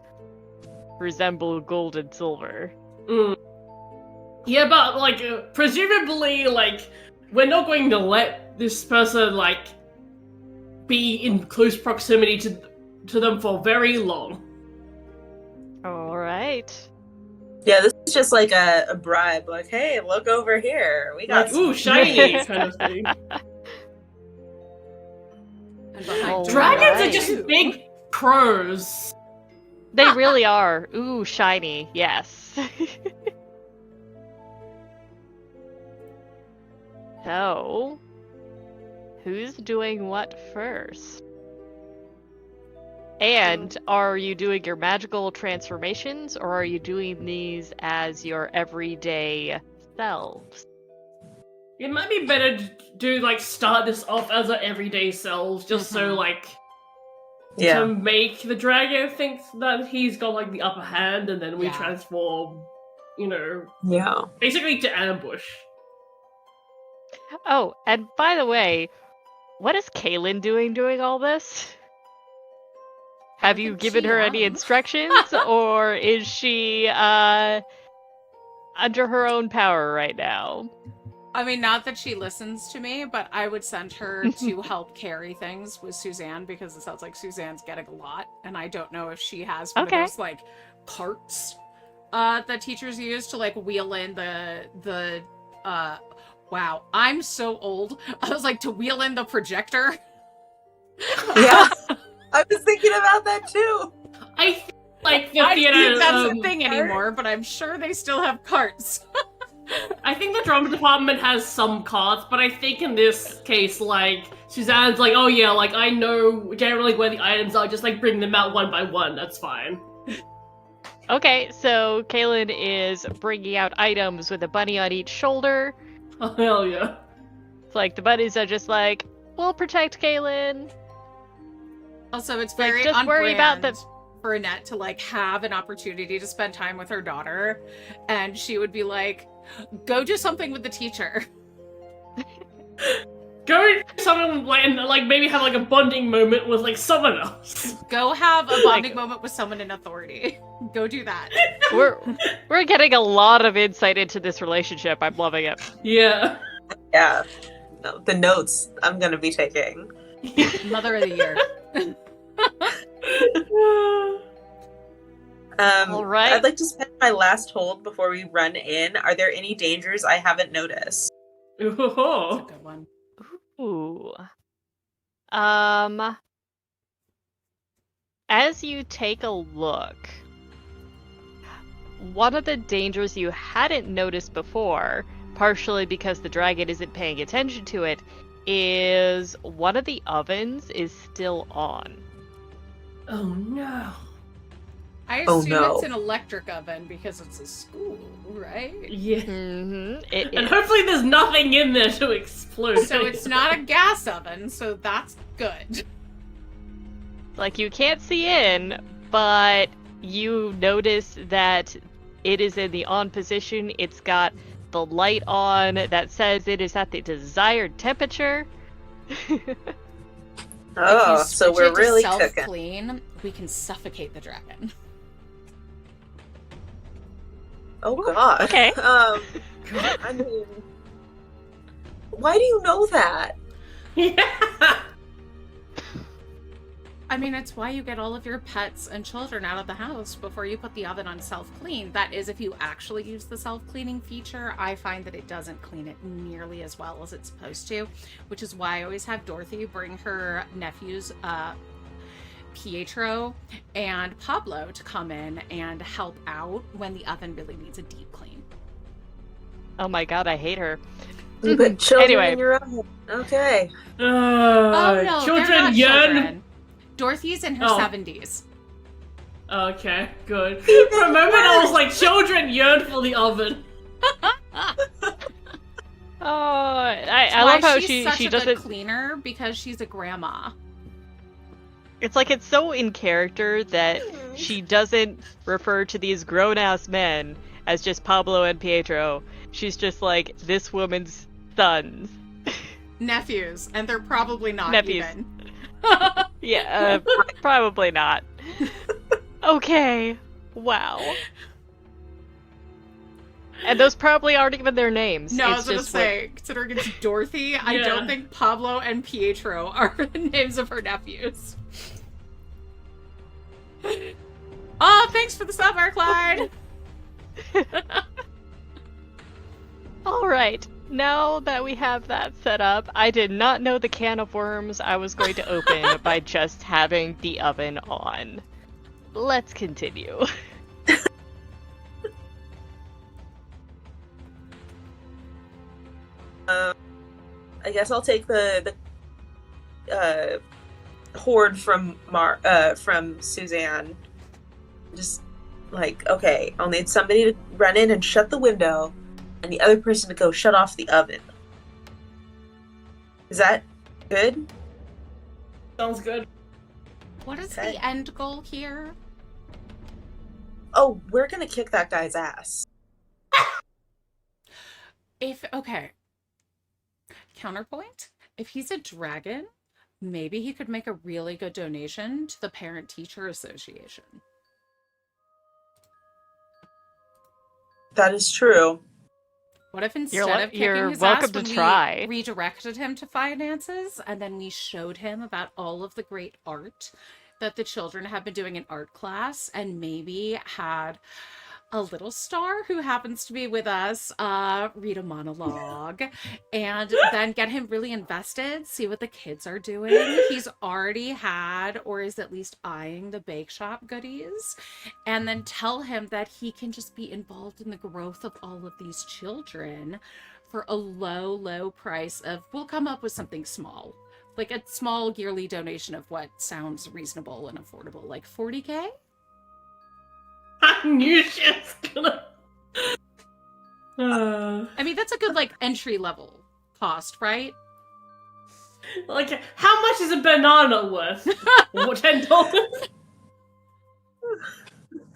resemble gold and silver. Yeah, but presumably we're not going to let this person be in close proximity to them for very long. All right. Yeah, this is just a bribe. Hey, look over here. We got Ooh, shiny kind of thing. And behind All Dragons right. are just big crows. They really are. Ooh, shiny. Yes. So, who's doing what first? And are you doing your magical transformations, or are you doing these as your everyday selves? It might be better to like start this off as our everyday selves, just so like to make the dragon think that he's got like the upper hand, and then we transform, basically to ambush. Oh, and by the way, what is Kaylin doing all this? Have you given her any instructions, or is she under her own power right now? I mean, not that she listens to me, but I would send her to help carry things with Suzanne, because it sounds like Suzanne's getting a lot, and I don't know if she has one of those, like, carts that teachers use to, like, wheel in the wow, I'm so old. I was like, to wheel in the projector. Yeah, I was thinking about that too. I think that's a thing anymore, but I'm sure they still have carts. I think the drama department has some carts, but I think in this case, like, Suzanne's like, oh yeah, like, I know generally where the items are, just, like, bring them out one by one, that's fine. Okay, so Kaylin is bringing out items with a bunny on each shoulder. Oh, hell yeah. It's like, the bunnies are just like, we'll protect Kaylin. Also, it's very just on worry brand about for Annette to, like, have an opportunity to spend time with her daughter, and she would be like, go do something with the teacher. Go do something, like, maybe have, like, a bonding moment with, like, someone else. Go have a bonding moment with someone in authority. Go do that. We're getting a lot of insight into this relationship. I'm loving it. Yeah. Yeah. No, the notes I'm gonna be taking. Mother of the year. All right. I'd like to spend my last hold before we run in. Are there any dangers I haven't noticed? Ooh. That's a good one. Ooh. As you take a look, one of the dangers you hadn't noticed before, partially because the dragon isn't paying attention to it, is one of the ovens is still on. Oh no. I assume it's an electric oven because it's a school, right? Yeah. Mm-hmm. And hopefully there's nothing in there to explode. So it's not a gas oven, so that's good. Like, you can't see in, but you notice that it is in the on position. It's got the light on that says it is at the desired temperature. Oh, so we're really cooking. Clean, we can suffocate the dragon. Oh god. Okay. I mean, why do you know that? Yeah. I mean, it's why you get all of your pets and children out of the house before you put the oven on self-clean. That is, if you actually use the self-cleaning feature, I find that it doesn't clean it nearly as well as it's supposed to, which is why I always have Dorothy bring her nephews, Pietro and Pablo, to come in and help out when the oven really needs a deep clean. Oh my god, I hate her. You put children Anyway. in your oven. Okay. Oh no, children they're not yearn. children. Dorothy's in her 70s. Okay, good. For a moment I was like, children yearn for the oven. Oh, I love how she's she such a doesn't. good cleaner, because she's a grandma. It's like, it's so in character that she doesn't refer to these grown-ass men as just Pablo and Pietro. She's just like, this woman's sons. Nephews, and they're probably not Nephews. even. Yeah, probably not. Okay. Wow. And those probably aren't even their names. No, I It's was gonna just say, considering it's Dorothy, I don't think Pablo and Pietro are the names of her nephews. Oh, thanks for the sub, Clyde! All right. Now that we have that set up, I did not know the can of worms I was going to open by just having the oven on. Let's continue. I guess I'll take the horde from Suzanne. Just like, okay, I'll need somebody to run in and shut the window, and the other person to go shut off the oven. Is that good? Sounds good. What is Okay. the end goal here? Oh, we're gonna kick that guy's ass. Okay. Counterpoint, if he's a dragon, maybe he could make a really good donation to the Parent-Teacher Association. That is true. What if instead of you're kicking his welcome ass, to when try. we redirected him to finances, and then we showed him about all of the great art that the children have been doing in art class, and maybe had a little star who happens to be with us read a monologue, and then get him really invested, see what the kids are doing. He's already had, or is at least eyeing, the bake shop goodies, and then tell him that he can just be involved in the growth of all of these children for a low price of, we'll come up with something small, like a small yearly donation of what sounds reasonable and affordable, like 40K. I knew she was gonna. I mean, that's a good, like, entry level cost, right? Like, how much is a banana worth? What, $10?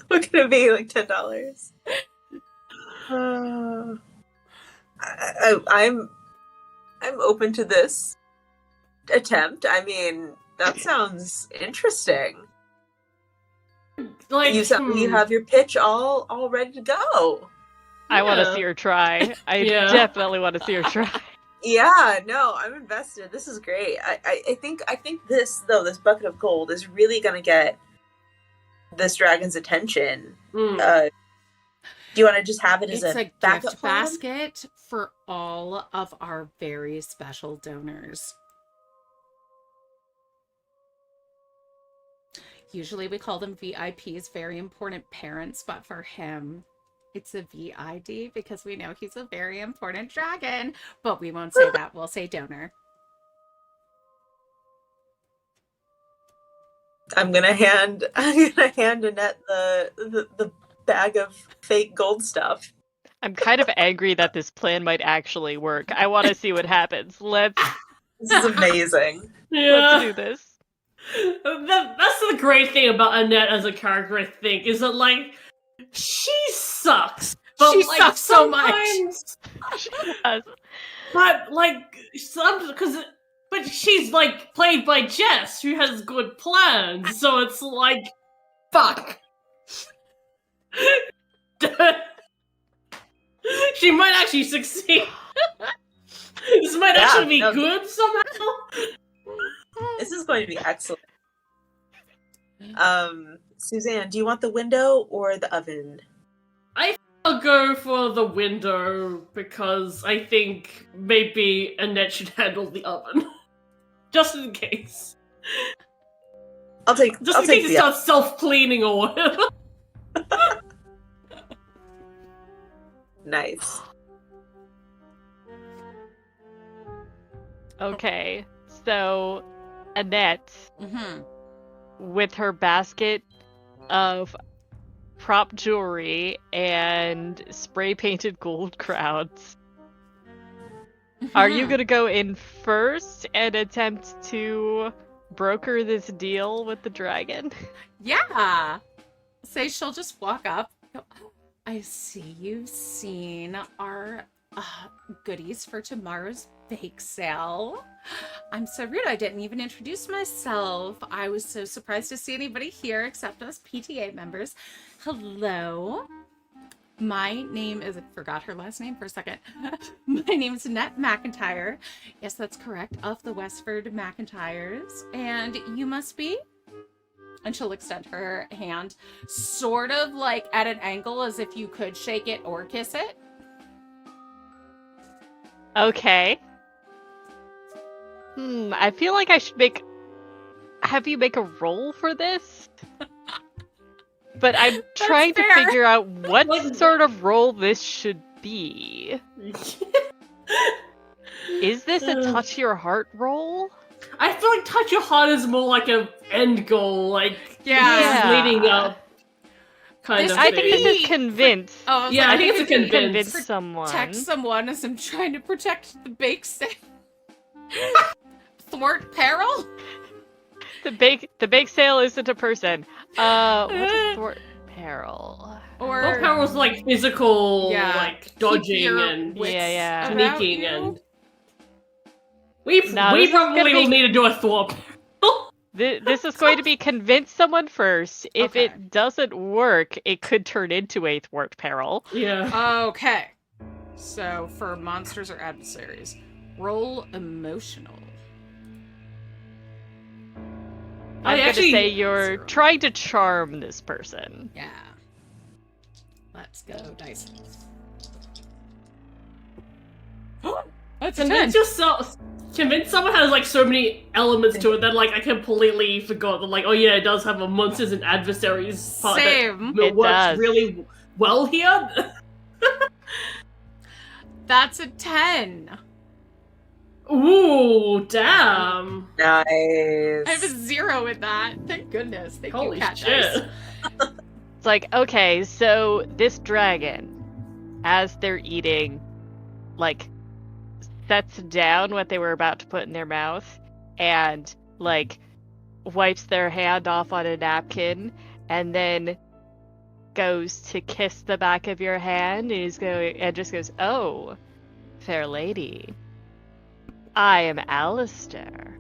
We're gonna be like $10. I'm open to this attempt. I mean, that sounds interesting. Like, You have your pitch all ready to go. I want to Yeah. see her try. I Yeah. definitely want to see her try. Yeah, no, I'm invested. This is great. I think this bucket of gold is really gonna get this dragon's attention. Mm. Do you want to just have it as It's a a backup gift plan? basket for all of our very special donors. Usually we call them VIPs, very important parents, but for him, it's a VID because we know he's a very important dragon. But we won't say that. We'll say donor. I'm gonna hand Annette the bag of fake gold stuff. I'm kind of angry that this plan might actually work. I want to see what happens. Let's This is amazing. let's do this. That's the great thing about Annette as a character, I think, is that, like, she sucks. But, She like, sucks so much. sometimes- She does. But, like, but she's, like, played by Jess, who has good plans, so it's like, fuck. She might actually succeed. This might actually be good somehow. This is going to be excellent. Suzanne, do you want the window or the oven? I'll go for the window because I think maybe Annette should handle the oven. Just in case. I'll take Just I'll in take case it the starts self-cleaning or whatever. Nice. Okay, so Annette, Mm-hmm. with her basket of prop jewelry and spray painted gold crowns, are you gonna go in first and attempt to broker this deal with the dragon? Yeah. Say she'll just walk up. Go, "Oh, I see you've seen our goodies for tomorrow's bake sale. I'm so rude. I didn't even introduce myself. I was so surprised to see anybody here except us PTA members. Hello. My name is, I forgot her last name for a second. My name is Annette McIntyre. Yes, that's correct. Of the Westford McIntyres. And you must be? And she'll extend her hand, sort of like at an angle as if you could shake it or kiss it. Okay. I feel like I should have you make a roll for this? But I'm trying to fair. figure out what What- sort of roll this should be. Is this a touch your heart roll? I feel like touch your heart is more like a end goal, like Yeah. this is leading up kind This of I thing. think this is convince. Oh, I was Yeah, like, I think think it's a this is convince. convince someone. protect someone as I'm trying to protect the bake sale. Thwart peril? The bake sale isn't a person. What is thwart peril? Or Well, power was like physical, Yeah. like keep dodging your and wits Yeah. about sneaking you? and we No, this is probably gonna will be- need to do a thwart. This is going to be convince someone first. If Okay. it doesn't work, it could turn into a thwart peril. Yeah. Okay. So for monsters or adversaries, roll emotional. I'm gonna actually- say you're 0. trying to charm this person. Yeah. Let's go, dice. That's a 10. Convince yourself. Convince someone has like so many elements to it that like I completely forgot that like oh yeah it does have a monsters and adversaries part Same. that It works does. really well here. That's a 10. Ooh, damn! Nice. I have a 0 in that. Thank goodness. Thank Holy you, cat shit! dice. It's like, okay, so this dragon, as they're eating, like, sets down what they were about to put in their mouth and, like, wipes their hand off on a napkin and then goes to kiss the back of your hand and just goes, "Oh, fair lady, I am Alistair."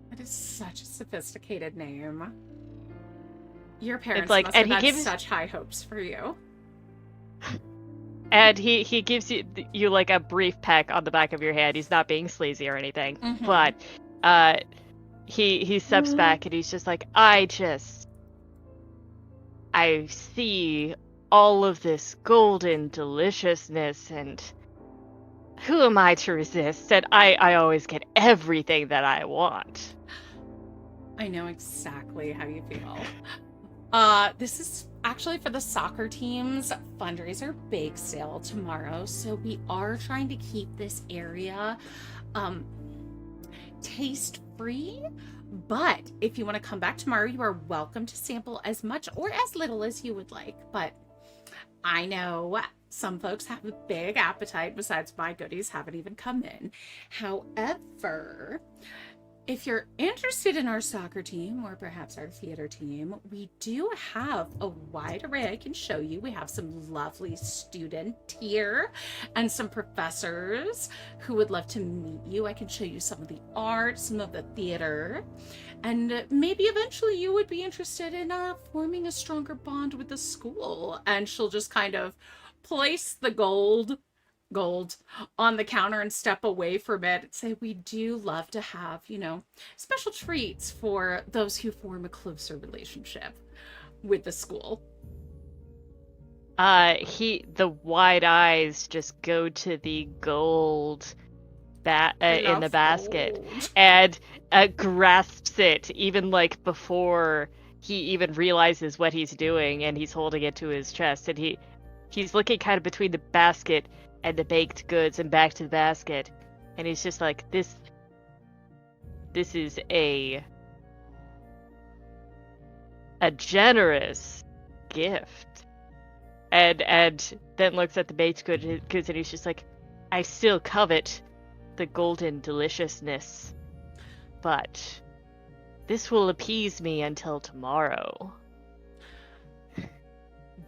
That is such a sophisticated name. Your parents like- must and have he had gives- such high hopes for you. And he gives you like a brief peck on the back of your hand. He's not being sleazy or anything, Mhm. but he steps back and he's just like, I see all of this golden deliciousness, and who am I to resist? And I always get everything that I want. I know exactly how you feel. This is actually for the soccer team's fundraiser bake sale tomorrow, so we are trying to keep this area taste free. But if you want to come back tomorrow, you are welcome to sample as much or as little as you would like. But I know some folks have a big appetite, besides my goodies haven't even come in. However, if you're interested in our soccer team or perhaps our theater team, we do have a wide array I can show you. We have some lovely student here and some professors who would love to meet you. I can show you some of the art, some of the theater, and maybe eventually you would be interested in forming a stronger bond with the school. And she'll just kind of place the gold on the counter and step away from it and say, we do love to have, special treats for those who form a closer relationship with the school. The wide eyes just go to the gold in the basket and grasps it, even like before he even realizes what he's doing, and he's holding it to his chest, and he's looking kind of between the basket and the baked goods and back to the basket, and he's just like, this is a generous gift, and then looks at the baked goods and he's just like, I still covet the golden deliciousness, but this will appease me until tomorrow.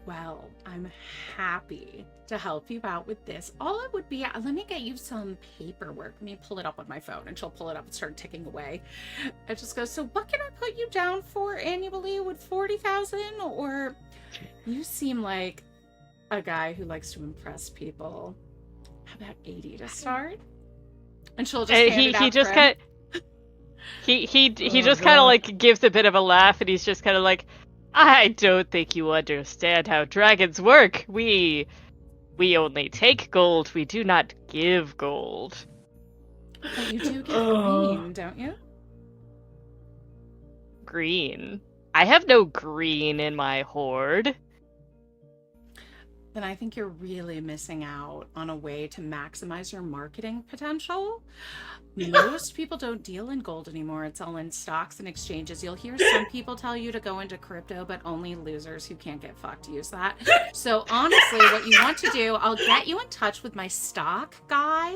Well, I'm happy to help you out with this. All it would be, let me get you some paperwork. Let me pull it up on my phone, and she'll pull it up and start ticking away. It just goes, so what can I put you down for annually? Would 40,000? Or you seem like a guy who likes to impress people. How about 80 to start? And she'll just hand it out He just for him. he just kind of like gives a bit of a laugh, and he's just kind of like, I don't think you understand how dragons work. We We only take gold, we do not give gold. But you do get green, don't you? Green? I have no green in my hoard. Then I think you're really missing out on a way to maximize your marketing potential. Most people don't deal in gold anymore. It's all in stocks and exchanges. You'll hear some people tell you to go into crypto, but only losers who can't get fucked use that. So honestly, what you want to do, I'll get you in touch with my stock guy.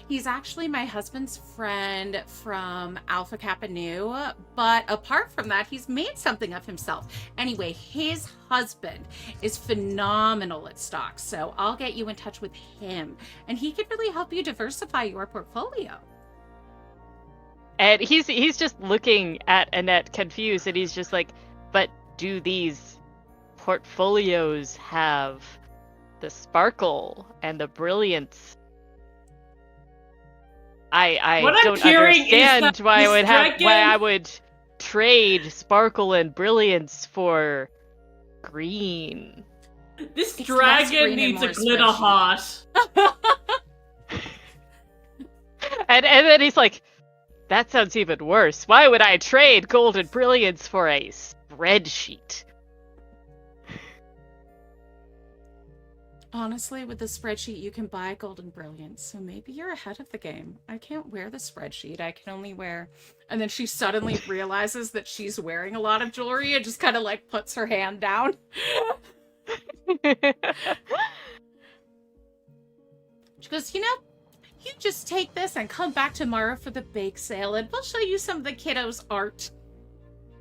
He's actually my husband's friend from Alpha Kappa Nu, but apart from that, he's made something of himself. Anyway, his husband is phenomenal at stocks, so I'll get you in touch with him, and he can really help you diversify your portfolio. And he's just looking at Annette confused, and he's just like, but do these portfolios have the sparkle and the brilliance? I don't understand why I would trade sparkle and brilliance for green. This dragon needs a Glitterheart. and then he's like, that sounds even worse. Why would I trade gold and brilliance for a spreadsheet? Honestly, with the spreadsheet, you can buy gold and brilliance, so maybe you're ahead of the game. I can't wear the spreadsheet. I can only wear... And then she suddenly realizes that she's wearing a lot of jewelry and just kind of like puts her hand down. She goes, you just take this and come back tomorrow for the bake sale, and we'll show you some of the kiddos' art.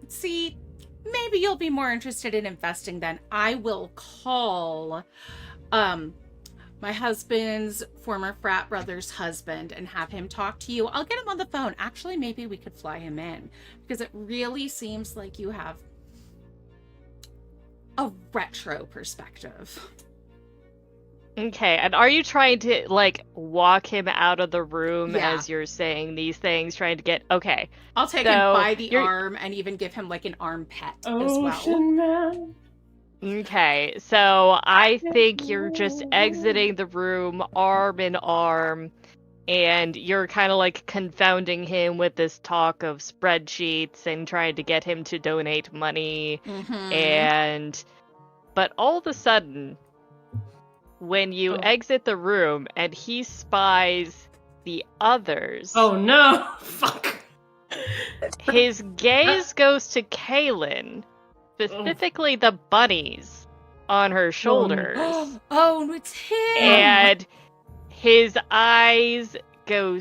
See, maybe you'll be more interested in investing then. I will call my husband's former frat brother's husband and have him talk to you. I'll get him on the phone. Actually, maybe we could fly him in, because it really seems like you have a retro perspective. Okay, and are you trying to, like, walk him out of the room as you're saying these things, trying to get... Okay. I'll take him by the arm and even give him, like, an arm pet as well. Man. Okay, so I think you're just exiting the room arm in arm, and you're kind of, like, confounding him with this talk of spreadsheets and trying to get him to donate money, But all of a sudden... when you exit the room and he spies the others... Oh no! Fuck! His gaze goes to Kaylin, specifically the bunnies on her shoulders. Oh, it's him! And his eyes go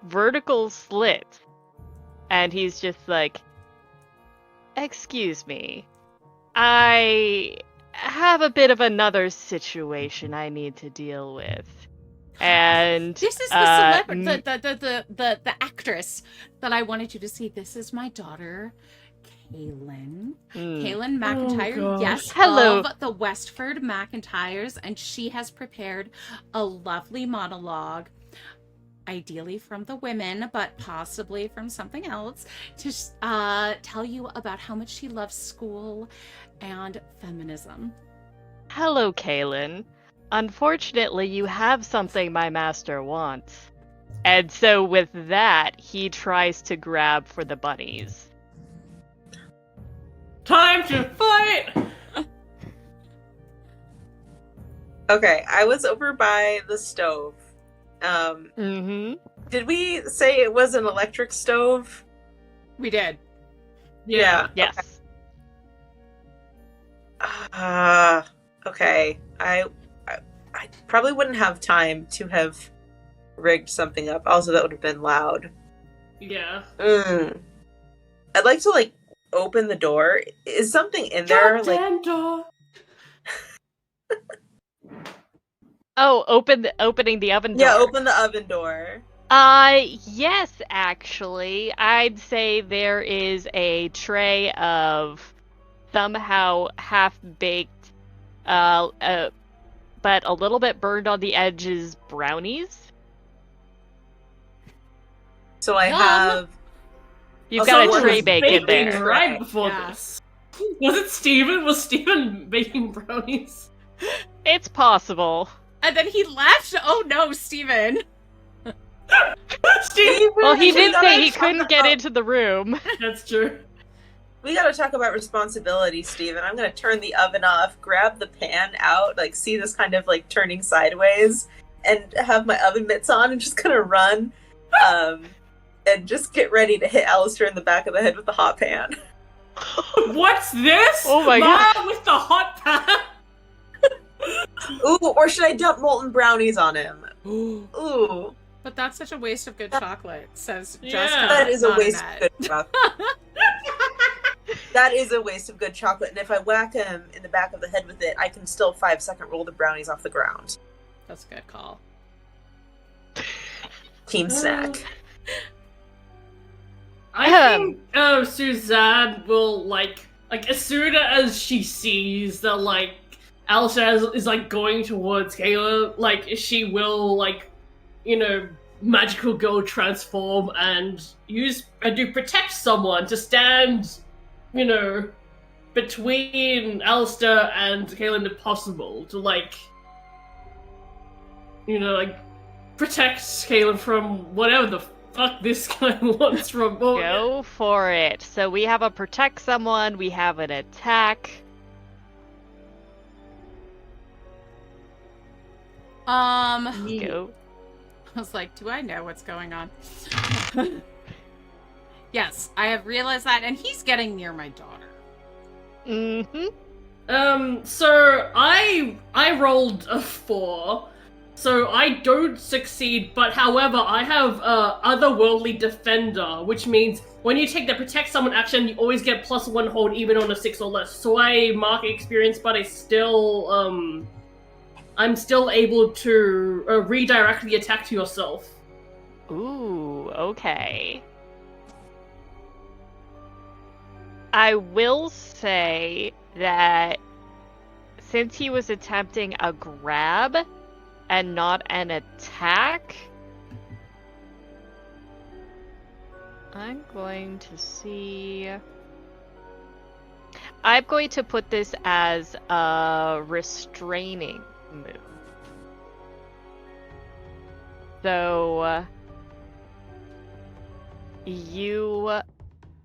vertical slit. And he's just like, excuse me, I have a bit of another situation I need to deal with. And this is the celebrity, the actress that I wanted you to see. This is my daughter, Kaylin. Kaylin McIntyre, yes, hello, of the Westford McIntyres, and she has prepared a lovely monologue, ideally from the women, but possibly from something else, to tell you about how much she loves school and feminism. Hello, Kaylin. Unfortunately, you have something my master wants. And so with that, he tries to grab for the bunnies. Time to fight! Okay, I was over by the stove. Did we say it was an electric stove? We did. Yeah. Yes. Okay. I probably wouldn't have time to have rigged something up. Also, that would have been loud. Yeah. I'd like to, like, open the door. Is something in there? Goddamn door. Oh, opening the oven door. Yeah, open the oven door. Yes, actually. I'd say there is a tray of somehow half-baked, but a little bit burned on the edges brownies. So I have... You've got a tray bake in there. Right before this. Was it Steven? Was Steven baking brownies? It's possible. And then he left. Oh no, Steven. Well, he did say he talk couldn't get about- into the room. That's true. We gotta talk about responsibility, Steven. I'm gonna turn the oven off, grab the pan out, like see this kind of like turning sideways, and have my oven mitts on and just gonna run, and just get ready to hit Alistair in the back of the head with the hot pan. What's this? Oh my God! With the hot pan. Ooh, or should I dump molten brownies on him? Ooh, But that's such a waste of good chocolate, says Yeah. Jessica. that is a not waste Annette. of good chocolate. That is a waste of good chocolate, and if I whack him in the back of the head with it, I can still 5-second roll the brownies off the ground. That's a good call. Team snack. I think Suzanne will like as soon as she sees that like Alistair is like going towards Kayla, like she will like magical girl transform and do protect someone to stand between Alistair and Kaylin if possible to like protect Kaylin from whatever the fuck this guy wants from. Go for it. So we have a protect someone, we have an attack. Go. Go. I was like, do I know what's going on? Yes, I have realized that, and he's getting near my daughter. Mm-hmm. So I rolled a 4, so I don't succeed. But however, I have otherworldly defender, which means when you take the protect someone action, you always get +1 hold even on a 6 or less. So I mark experience, but I'm still able to redirect the attack to yourself. Ooh, okay. I will say that since he was attempting a grab and not an attack, I'm going to see... I'm going to put this as a restraining move. So,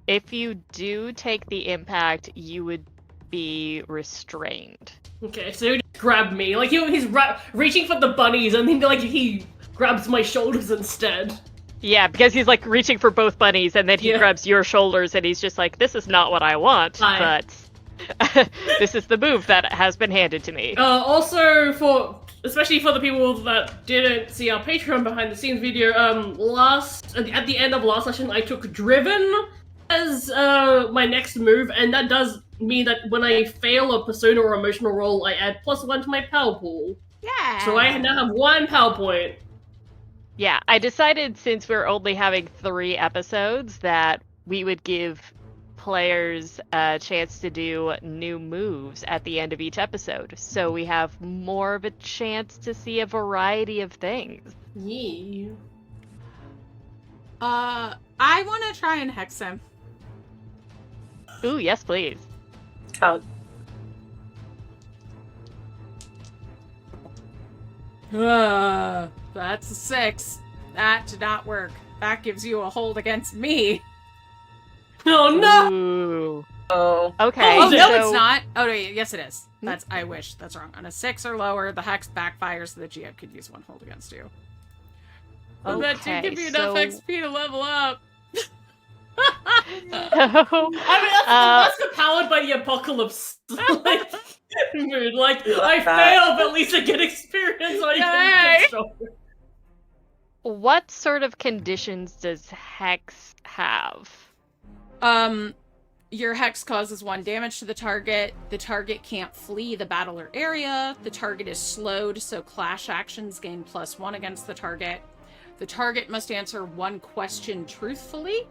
if you do take the impact, you would be restrained. Okay, so he just grabbed me. Like he's reaching for the bunnies, and then like he grabs my shoulders instead. Yeah, because he's like reaching for both bunnies, and then he grabs your shoulders, and he's just like, "This is not what I want, but this is the move that has been handed to me." Also, especially for the people that didn't see our Patreon behind the scenes video, at the end of last session, I took Driven as my next move, and that does mean that when I fail a persona or emotional roll, I add +1 to my power pool. Yeah. So I now have 1 power point. Yeah, I decided since we're only having 3 episodes that we would give players a chance to do new moves at the end of each episode, so we have more of a chance to see a variety of things. Yeah. I want to try and hex him. Ooh, yes, please. How? That's a 6. That did not work. That gives you a hold against me. Oh no! Ooh. Oh. Okay. Oh, no, so- it's not. Oh, wait, yes, it is. That's. I wish. That's wrong. On a 6 or lower, the hex backfires, so the GM could use 1 hold against you. But that did give you enough so- XP to level up. So, That's powered by the apocalypse. Mood. Like, I fail, but at least I get experience. So I can get stronger. what sort of conditions does Hex have? Your hex causes 1 damage to the target. The target can't flee the battle or area. The target is slowed, so clash actions gain +1 against the target. The target must answer 1 question truthfully.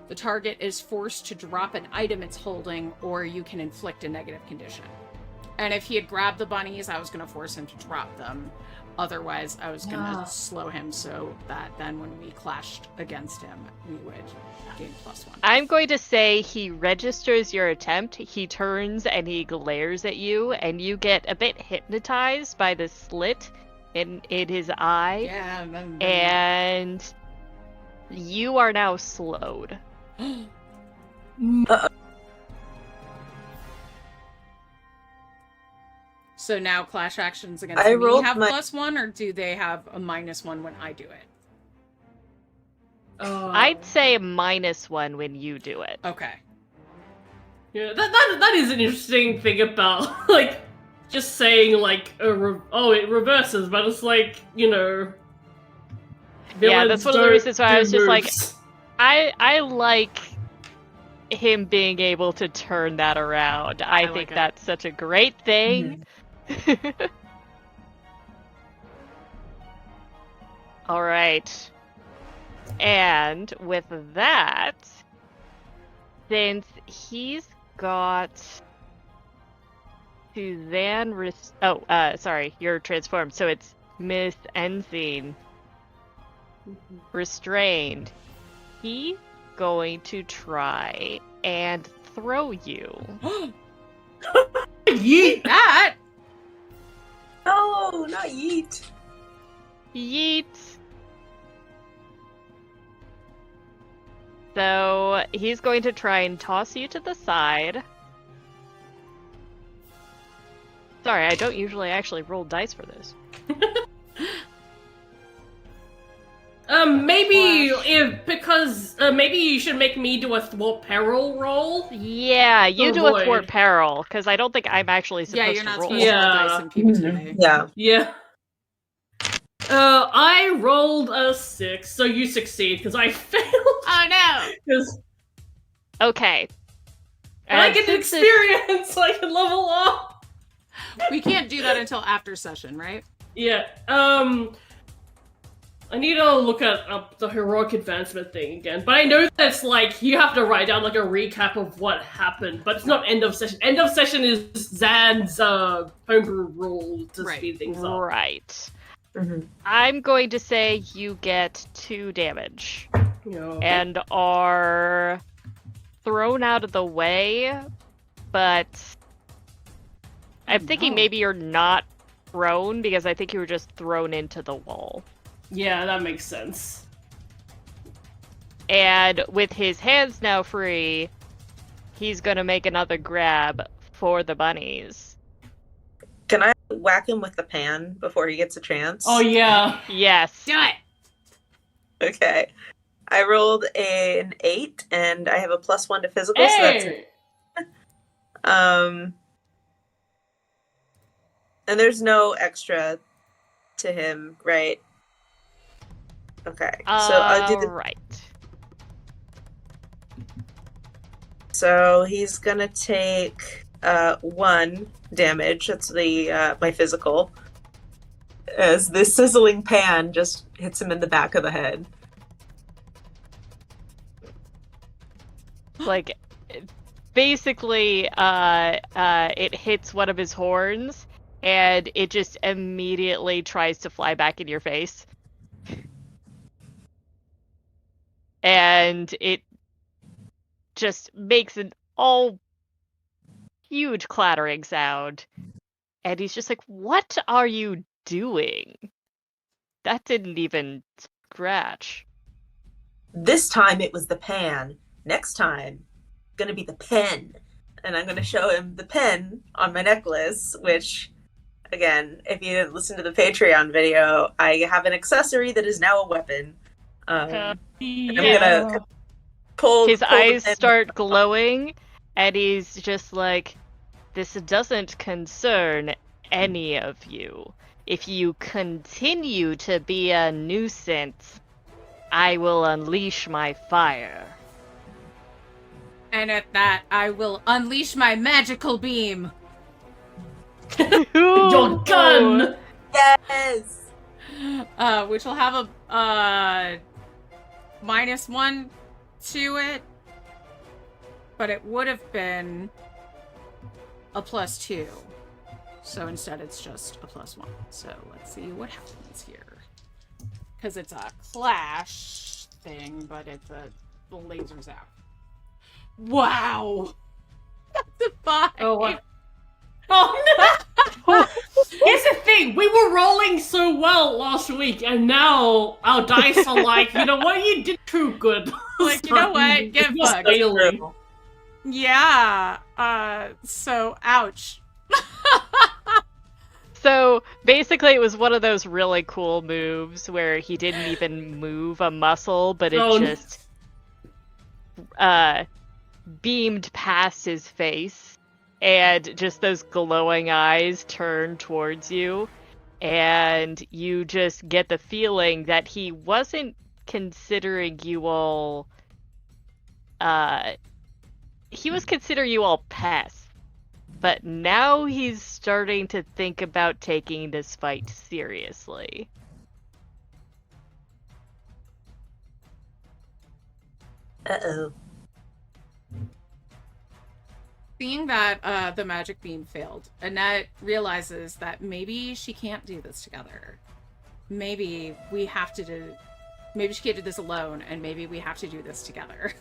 The target is forced to drop an item it's holding, or you can inflict a negative condition. And if he had grabbed the bunnies, I was going to force him to drop them. Otherwise, I was going to slow him so that then when we clashed against him, we would gain +1. I'm going to say he registers your attempt, he turns and he glares at you, and you get a bit hypnotized by the slit in his eye, Yeah. and you are now slowed. So now clash actions against I me rolled have my- +1, or do they have a -1 when I do it? I'd say -1 when you do it. Okay. Yeah, that is an interesting thing about like just saying like it reverses, but it's like Yeah, villains that's one of the don't reasons why I do was just like, moves. I like him being able to turn that around. I like think it. that's such a great thing. All right. And with that, since he's got Suzanne sorry, you're transformed, so it's Miss Ensign restrained. He's going to try and throw you. Yeet! That! No, not yeet. Yeet. So he's going to try and toss you to the side. Sorry, I don't usually actually roll dice for this. Maybe Flash. maybe you should make me do a thwart peril roll. Yeah, you do a Avoid. thwart peril, because I don't think I'm actually supposed Yeah, you're to not roll. supposed to roll Yeah. dice in PBTA. Yeah. Yeah. I rolled a 6, so you succeed because I failed. Oh no! Because Okay. I And get the since it's- experience, I can level up. We can't do that until after session, right? Yeah. I need to look up the heroic advancement thing again, but I know that it's like you have to write down like a recap of what happened, but it's not end of session. End of session is Zan's homebrew rule to Right. speed things up. Right. Mhm. I'm going to say you get 2 damage Yeah. and are thrown out of the way, but I'm thinking no. maybe you're not thrown because I think you were just thrown into the wall. Yeah, that makes sense. And with his hands now free, he's gonna make another grab for the bunnies. Can I whack him with the pan before he gets a chance? Oh yeah. Yes. Do it! Okay. I rolled an 8, and I have a +1 to physical, so that's Hey! and there's no extra to him, right? Okay. So I'll do the. Right. So he's gonna take 1 damage. That's the my physical. As this sizzling pan just hits him in the back of the head. Like, basically, it hits one of his horns, and it just immediately tries to fly back in your face. And it just makes an all huge clattering sound. And he's just like, "What are you doing? That didn't even scratch." This time it was the pan. Next time, gonna be the pen. And I'm gonna show him the pen on my necklace, which, again, if you didn't listen to the Patreon video, I have an accessory that is now a weapon. I'm gonna pull His the eyes pen. start glowing, and he's just like, "This doesn't concern any of you. If you continue to be a nuisance, I will unleash my fire." And at that, I will unleash my magical beam. Your gun! Yes! Which will have a -1 to it, but it would have been a +2. So instead, it's just a +1. So let's see what happens here. Because it's a clash thing, but it's the laser's out. Wow! That's a 5. Oh, what? Oh no! Here's the thing, we were rolling so well last week, and now our dice are like, you know what, you did too good. Like, you know what? Get You're fucked. failing. Yeah. So, ouch. So basically, it was one of those really cool moves where he didn't even move a muscle, but it just beamed past his face, and just those glowing eyes turned towards you, and you just get the feeling that he wasn't considering you all. He was considering you all pests. But now he's starting to think about taking this fight seriously. Uh-oh. Seeing that the magic beam failed, Annette realizes that maybe she can't do this together. Maybe we have to do... Maybe she can't do this alone, and maybe we have to do this together.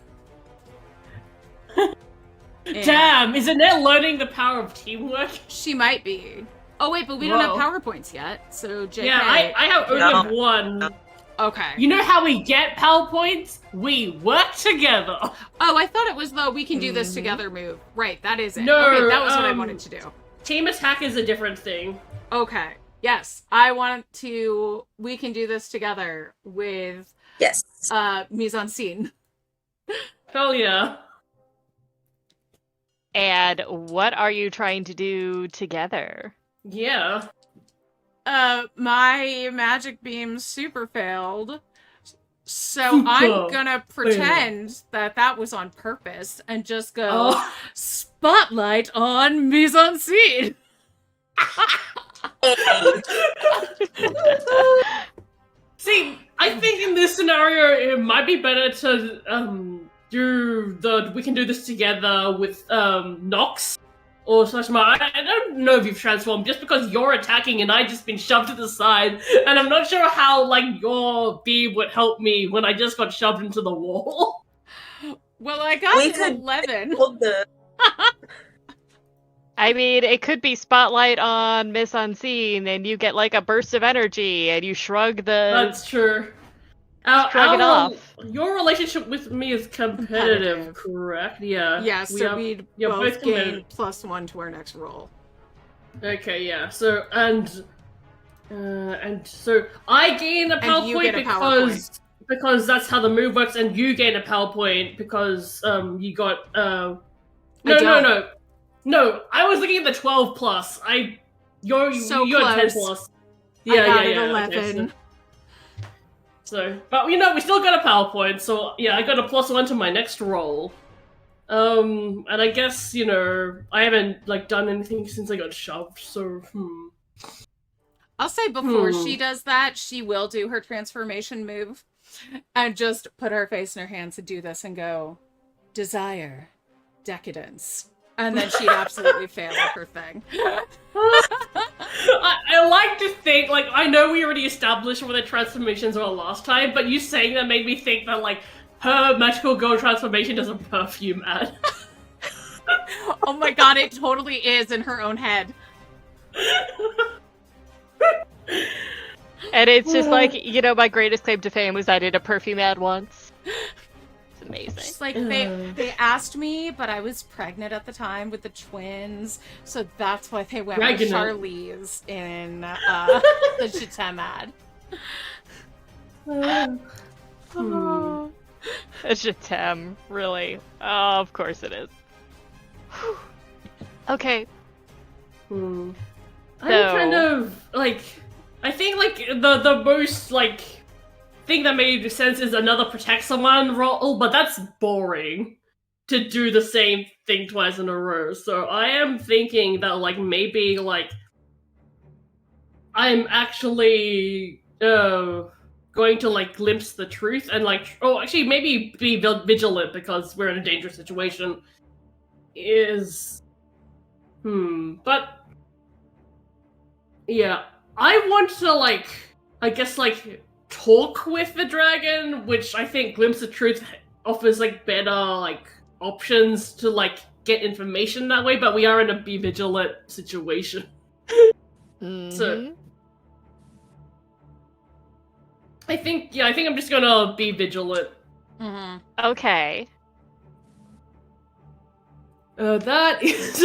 Damn, is Annette learning the power of teamwork? She might be. Oh wait, but we don't have PowerPoints yet, so JK... Yeah, I have only one. Okay. You know how we get PowerPoints? We work together. Oh, I thought it was the we can do this together move. Right, that is it. No, okay, that was what I wanted to do. Team attack is a different thing. Okay. Yes, I want to... We can do this together with... Yes. Mise en scene. Hell yeah. And what are you trying to do together? Yeah. My magic beam super failed. So I'm gonna pretend that was on purpose and just go spotlight on mise en scene. See, I think in this scenario it might be better to do the we can do this together with Nox or /Mar. I don't know if you've transformed just because you're attacking and I just been shoved to the side, and I'm not sure how like your beam would help me when I just got shoved into the wall. Well, I got an 11. I mean, it could be spotlight on Miss Unseen, and you get like a burst of energy, and you shrug the. That's true. Shrug it off. Your relationship with me is competitive, correct? Yeah. Yeah, so we'd both gain +1 to our next roll. Okay, yeah. So and so I gain a power point because that's how the move works, and you gain a power point because you got No, I was looking at the 12 plus. You're at 10 plus. Yeah, I got yeah. 11. Okay, so, but we still got a PowerPoint, so yeah, I got a +1 to my next roll. And I guess, I haven't, done anything since I got shoved, so, I'll say before she does that, she will do her transformation move and just put her face in her hands and do this and go, desire, decadence. And then she'd absolutely fail at her thing. I like to think, I know we already established what the transformations were last time, but you saying that made me think that, her magical girl transformation is a perfume ad. Oh my god, it totally is in her own head. And it's just my greatest claim to fame was I did a perfume ad once. It's amazing. Just they asked me, but I was pregnant at the time with the twins, so that's why they went with Charlize in the Chatem ad. A Chatem, really? Oh, of course it is. Okay. I'm kind of I think the most thing that made sense is another protect someone roll, but that's boring to do the same thing twice in a row. So I am thinking that maybe I'm actually going to glimpse the truth and actually maybe be vigilant because we're in a dangerous situation. But yeah, I want to I guess talk with the dragon, which I think Glimpse of Truth offers better options to get information that way, but we are in a be vigilant situation. So I think I'm just gonna be vigilant. Okay. That is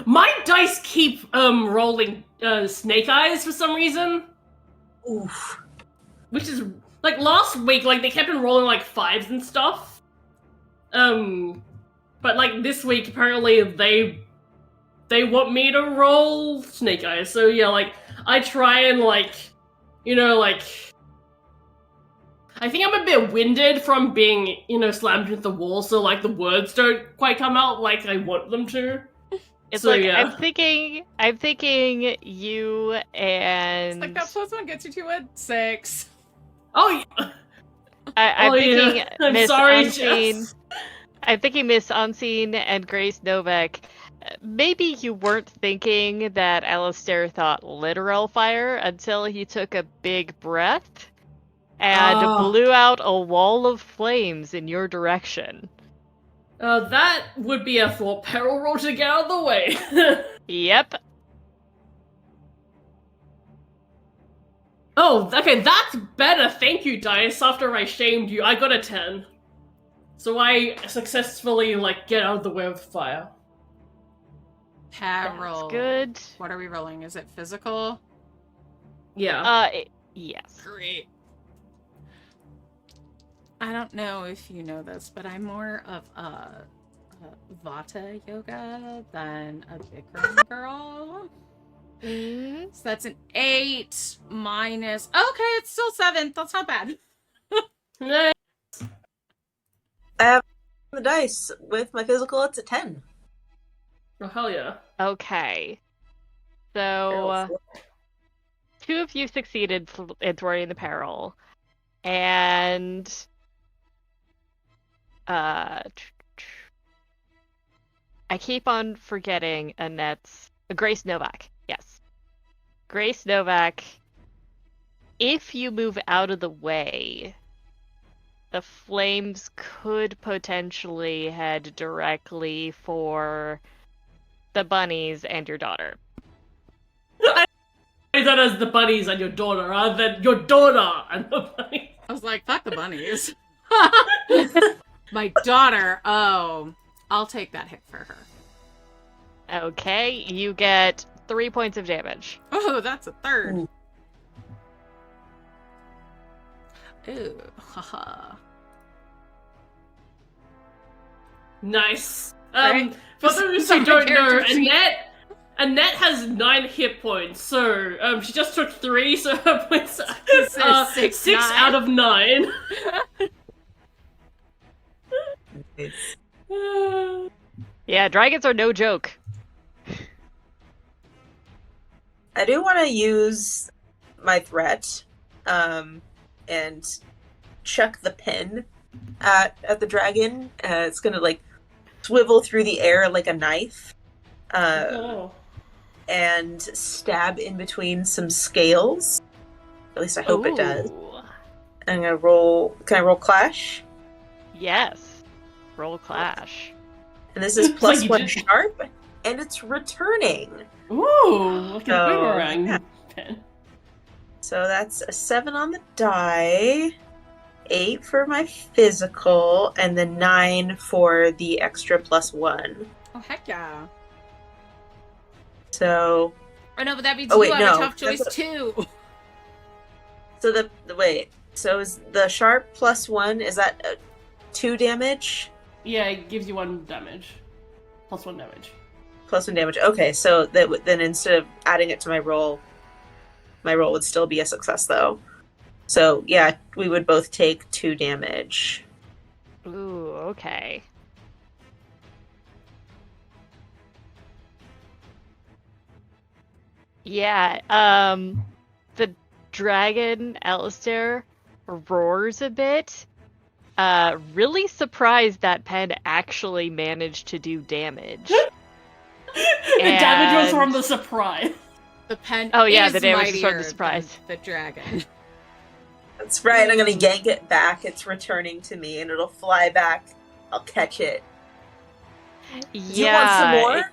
my dice keep rolling snake eyes for some reason. Oof. Which is like last week, like they kept on rolling like 5s and stuff. But like this week apparently they want me to roll snake eyes. So yeah, like I try and like I think I'm a bit winded from being, slammed into the wall, so like the words don't quite come out like I want them to. It's so, like yeah. I'm thinking you and It's like that plus 1 gets you to a 6. Oh yeah. I'm thinking I'm Miss sorry, Unseen. Jess. I'm thinking Miss Unseen and Grace Novak. Maybe you weren't thinking that Alistair thought literal fire until he took a big breath and blew out a wall of flames in your direction. That would be a thought peril roll to get out of the way. Yep. Oh, okay, that's better. Thank you, Dice. After I shamed you, I got a 10. So I successfully, get out of the way of fire. That's good. What are we rolling? Is it physical? Yeah. Yes. Great. I don't know if you know this, but I'm more of a Vata yoga than a Bikram girl. So that's an 8 minus... Okay, it's still 7. That's not bad. I have the dice. With my physical, it's a 10. Oh, hell yeah. Okay. So, 2 of you succeeded in thwarting the peril. And... I keep on forgetting Annette's... Grace Novak. Yes. Grace Novak, if you move out of the way, the flames could potentially head directly for the bunnies and your daughter. I thought it was the bunnies and your daughter, rather than your daughter and the bunnies. I was like, fuck the bunnies. My daughter, oh, I'll take that hit for her. Okay, you get 3 points of damage. Oh, that's a 3rd. Ooh, haha. Nice. Right? For those who don't know, Annette has 9 hit points, so she just took 3, so her points are 6 out of 9. Yeah, dragons are no joke. I do want to use my threat and chuck the pin at the dragon. It's going to swivel through the air like a knife and stab in between some scales. At least I hope it does. I'm going to roll. Can I roll Clash? Yes. Roll Clash. And this is plus 1 sharp, and it's returning. Ooh, like a boomerang pin. So that's a 7 on the die, 8 for my physical, and then 9 for the extra plus 1. Oh, heck yeah. So... Oh, no, but that means you have a tough choice, too. So wait, so is the sharp plus 1, is that 2 damage? Yeah, it gives you 1 damage. Plus 1 damage. Plus 1 damage. Okay, so then instead of adding it to my roll would still be a success, though. So, yeah, we would both take 2 damage. Ooh, okay. Yeah, the dragon, Alistair, roars a bit. Really surprised that pen actually managed to do damage. The damage was from the surprise. The pen the is damage was from the mightier surprise. than the dragon. That's right, I'm gonna yank it back. It's returning to me, and it'll fly back. I'll catch it. Yeah. Do you want some more?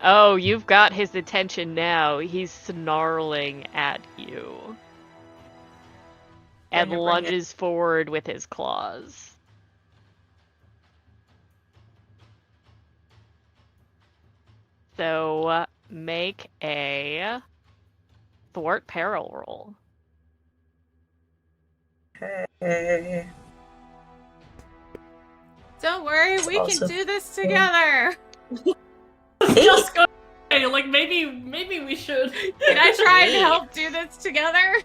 Oh, you've got his attention now. He's snarling at you. And Bring it, bring it. lunges forward with his claws. So, make a thwart peril roll. Okay. Don't worry, It's we also- can do this together. Just go. Hey, like maybe we should. Can I try and Hey. help do this together?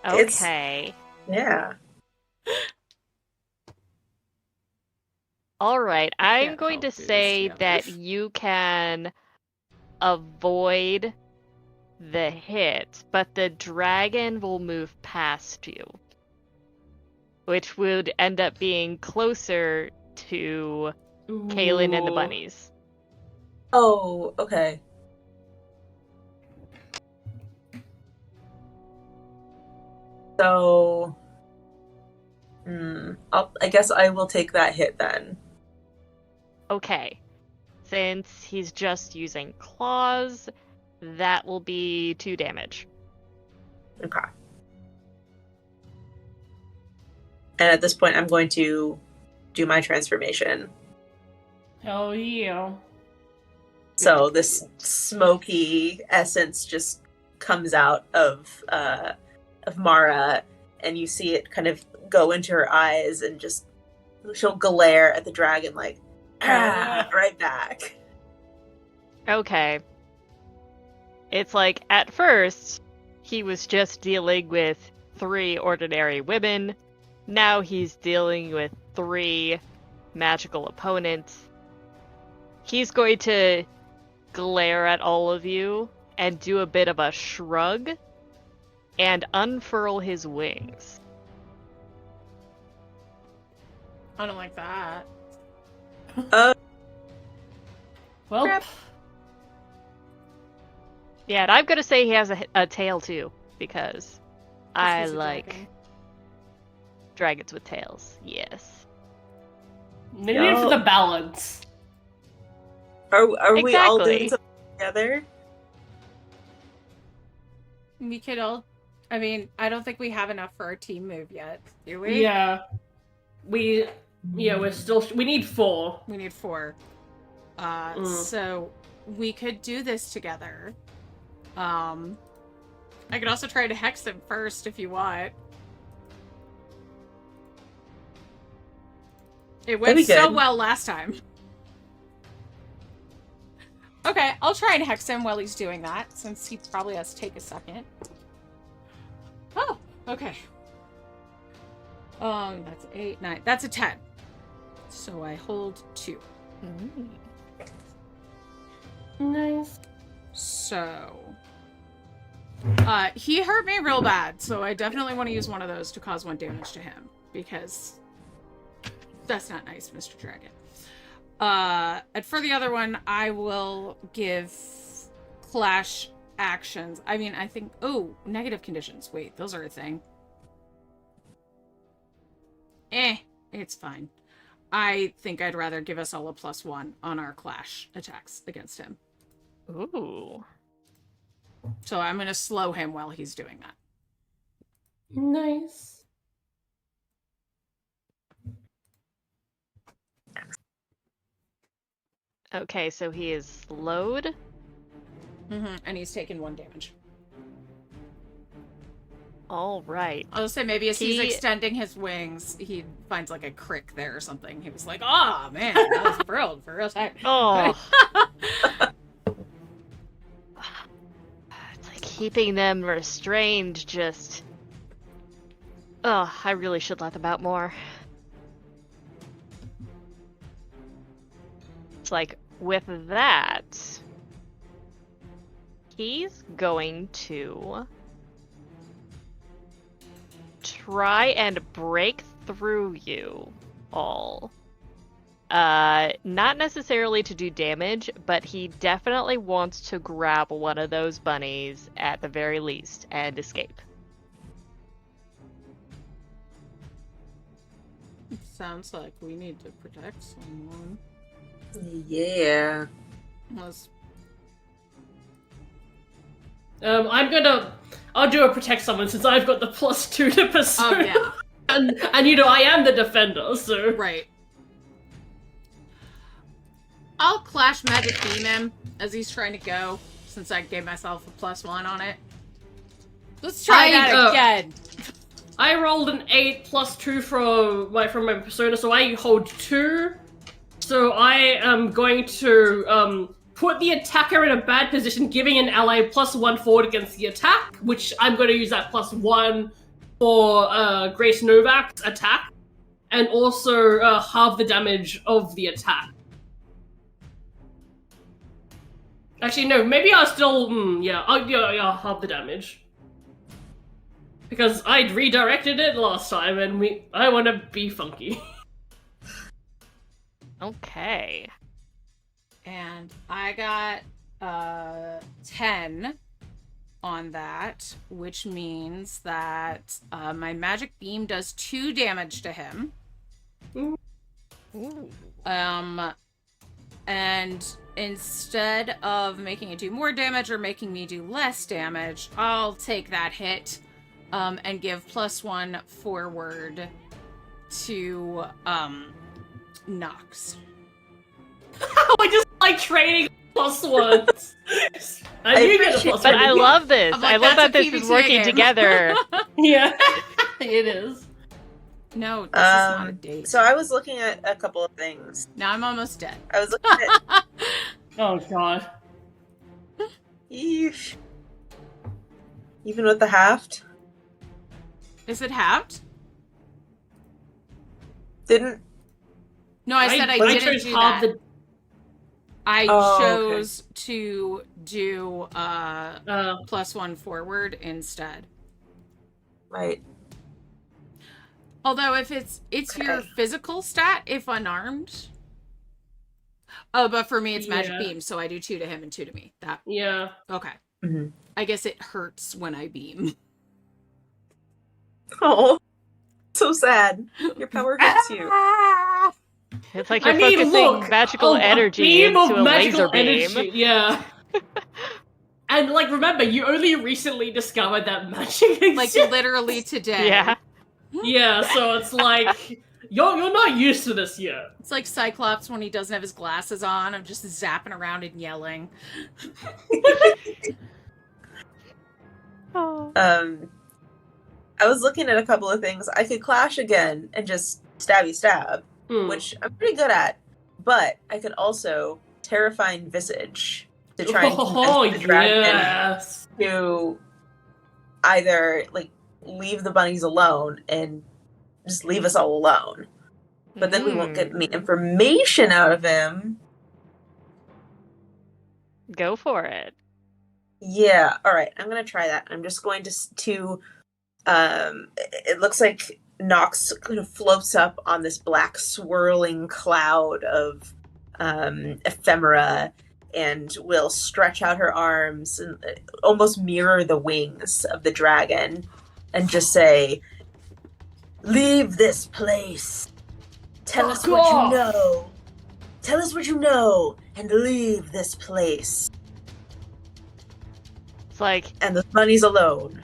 It's- Okay. Yeah. All right. I I'm can't going to help do this say together. that you can avoid the hit, but the dragon will move past you, which would end up being closer to Kaylin and the Ooh. bunnies. Oh, okay. So, I guess I will take that hit then. Okay. Since he's just using claws, that will be 2 damage. Okay. And at this point, I'm going to do my transformation. Hell yeah. So this smoky essence just comes out of Mara, and you see it kind of go into her eyes, and just she'll glare at the dragon like, right back. Okay. It's like, at first, he was just dealing with 3 ordinary women. Now he's dealing with 3 magical opponents. He's going to glare at all of you and do a bit of a shrug and unfurl his wings. I don't like that. Well, Crap. Yeah, and I'm going to say he has a tail too, because I he's a like dragon. dragons with tails. Yes. maybe Yo. for the balance. Are we all Exactly. doing something together? We could all. I mean, I don't think we have enough for our team move yet, do we? Yeah. We're still. We need 4. We need 4. Mm. So we could do this together. I could also try to hex him first if you want. It went That'd be so good. well last time. Okay, I'll try and hex him while he's doing that, since he probably has to take a second. Oh, okay. That's 8, 9. That's a 10. So I hold 2. Nice. So, he hurt me real bad, so I definitely want to use one of those to cause 1 damage to him, because that's not nice, Mr. Dragon. And for the other one, I will give clash actions. I mean, I think, negative conditions. Wait, those are a thing. It's fine. I think I'd rather give us all a +1 on our clash attacks against him. Ooh. So I'm going to slow him while he's doing that. Nice. Okay, so he is slowed. And he's taken 1 damage. All right. I'll say maybe as he's He- extending his wings, he finds like a crick there or something. He was like, "Oh man, I was thrilled for real time." Oh. It's like keeping them restrained just... Oh, I really should let them out more. It's like, with that, he's going to try and break through you all. Not necessarily to do damage, but he definitely wants to grab one of those bunnies at the very least and escape. Sounds like we need to protect someone. Yeah. Was I'll do a protect someone since I've got the +2 to persona. Oh yeah. And you know, I am the defender, so. Right. I'll Clash Magic Beam him as he's trying to go, since I gave myself a +1 on it. Let's try that again. I rolled an 8 +2 from my persona, so I hold 2. So I am going to put the attacker in a bad position, giving an ally +1 forward against the attack, which I'm going to use that +1 for Grace Novak's attack, and also halve the damage of the attack. Actually, no, maybe I'll still, I'll halve the damage. Because I'd redirected it last time, and I want to be funky. Okay. And I got 10 on that, which means that my magic beam does 2 damage to him. Ooh. And instead of making it do more damage or making me do less damage, I'll take that hit and give +1 forward to Nox. I just like trading +1s. I do get a +1. But I love this. Like, I love that that's a this is PBTA working game. together. Yeah, it is. No, this is not a date. So I was looking at a couple of things. Now I'm almost dead. I was looking at Oh god. Eesh. Even with the haft? Is it halved? Didn't No, I said I chose didn't do half that. I Oh, okay. chose to do +1 forward instead. right. Although if it's your Okay. physical stat if unarmed. Oh, but for me it's magic Yeah. beam, so I do 2 to him and 2 to me. That Yeah. okay. Mm-hmm. I guess it hurts when I beam. Oh, so sad. Your power hurts you. It's like I you're mean, focusing look, magical a energy beam into of a magical laser beam. energy, yeah. And like, remember, you only recently discovered that magic Like exists. literally today. Yeah. Yeah, so it's like you're not used to this yet. It's like Cyclops when he doesn't have his glasses on. I'm just zapping around and yelling. Oh. I was looking at a couple of things. I could clash again and just stabby stab, Hmm. which I'm pretty good at. But I could also terrifying visage to try and Oh convince the dragon yes. to either like leave the bunnies alone and just leave us all alone. But then we won't get any information out of him. Go for it. Yeah, all right. I'm gonna try that. I'm just going to it looks like Nox kind of floats up on this black swirling cloud of ephemera and will stretch out her arms and almost mirror the wings of the dragon and just say, "Leave this place. Tell us what off. you know. Tell us what you know and leave this place." It's like, And the bunnies alone.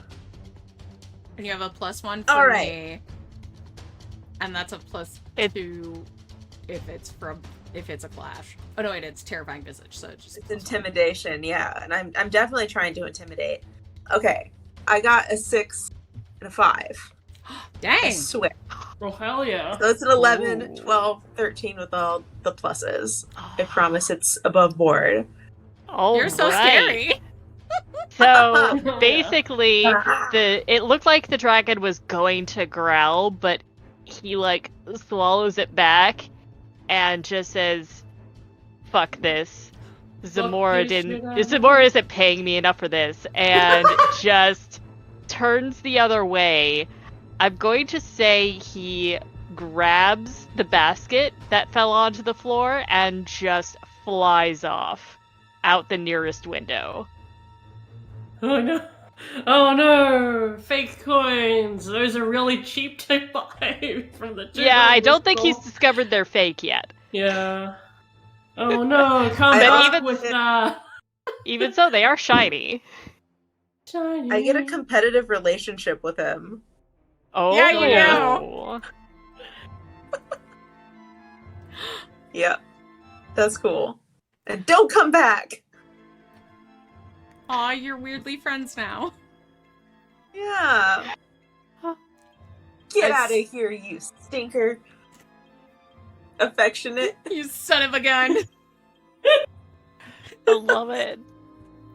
And you have a +1 for All right. me. And that's a +2 if it's a clash. Oh no, wait, it's terrifying visage, so it's just It's intimidation, yeah. And I'm definitely trying to intimidate. Okay. I got a 6 and a 5. I Dang! swear. Oh hell yeah. So it's an 11, Ooh. 12, 13 with all the pluses. I promise it's above board. oh, You're so scary. So Yeah. basically, it looked like the dragon was going to growl, but he like swallows it back and just says, "Fuck this. Zamora this shit out." Zamora isn't paying me enough for this," and just turns the other way. I'm going to say he grabs the basket that fell onto the floor and just flies off out the nearest window. Oh no. Oh no! Fake coins! Those are really cheap to buy from the Yeah, I don't think he's store. discovered they're fake yet. Yeah. Oh no, come I back even- with that. Even so, they are shiny. Shiny. I get a competitive relationship with him. Oh. Yeah, you know. Yeah, that's cool. And don't come back. Aw, you're weirdly friends now. Yeah. Huh. Get I out s- of here, you stinker. Affectionate. You son of a gun. I love it.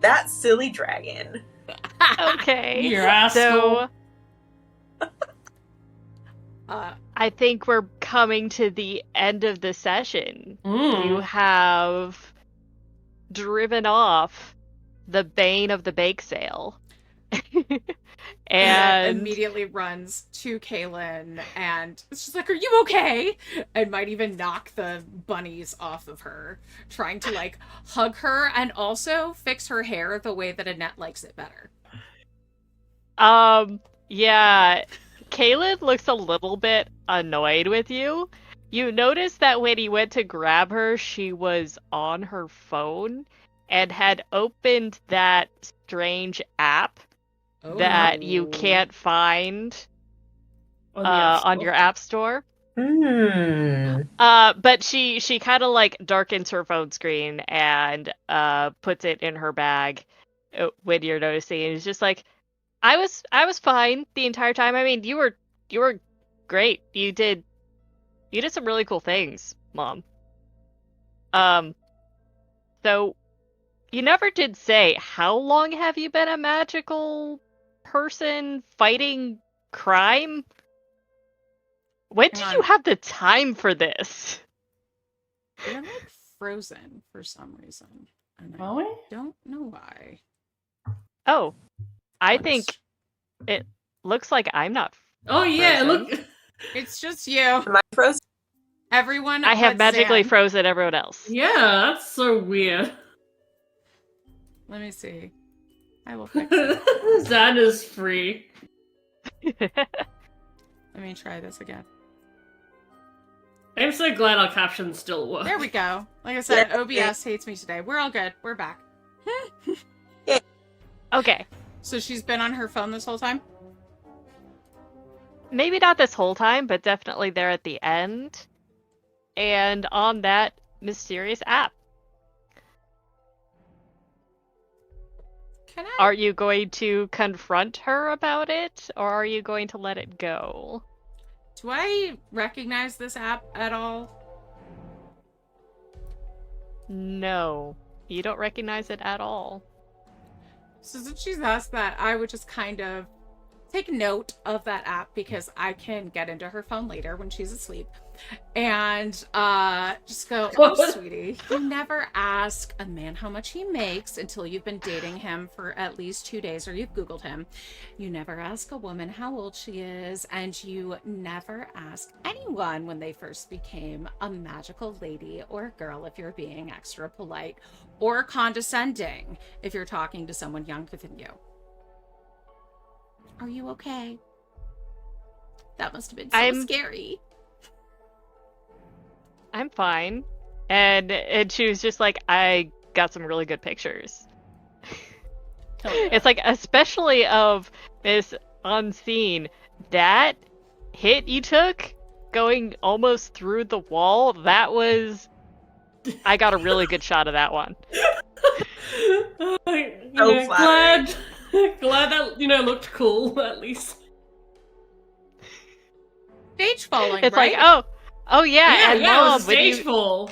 That silly dragon. Okay. You rascal. So I think we're coming to the end of the session. You have driven off the bane of the bake sale. And And immediately runs to Kaylin and it's just like, are you okay? And might even knock the bunnies off of her, trying to like hug her and also fix her hair the way that Annette likes it better. yeah, Caleb looks a little bit annoyed with you. You notice that when he went to grab her, she was on her phone and had opened that strange app that you can't find on your app store. But she kind of like darkens her phone screen and puts it in her bag when you're noticing. And it's just like, I was fine the entire time. I mean, you were great. You did some really cool things, Mom. So you never did say how long have you been a magical person fighting crime? When did you have the time for this? You're like frozen for some reason. And Are we? don't know why. Oh, I What think is- it looks like I'm not. Oh yeah, Frozen. look. It's just you. Am I frozen? Everyone I have but magically Zan. frozen everyone else. Yeah, that's so weird. Let me see. I will fix it. Zan is free. Let me try this again. I'm so glad our captions still work. There we go. Like I said, Yeah. OBS hates me today. We're all good. We're back. Okay. So she's been on her phone this whole time? Maybe not this whole time, but definitely there at the end. And on that mysterious app. Can I? Are you going to confront her about it, or are you going to let it go? Do I recognize this app at all? No. You don't recognize it at all. So since she's asked that, I would just kind of take note of that app because I can get into her phone later when she's asleep. And just go, oh, sweetie, you never ask a man how much he makes until you've been dating him for at least 2 days or you've Googled him. You never ask a woman how old she is, and you never ask anyone when they first became a magical lady or girl if you're being extra polite, or condescending if you're talking to someone younger than you. Are you okay? That must have been so scary. I'm fine. And she was just like, I got some really good pictures. It's like, especially of this unseen, that hit you took going almost through the wall, that was, I got a really good shot of that one. Flattering. Glad that looked cool at least. Stage falling, It's right? like, oh yeah, and it Mom, was a stage fall.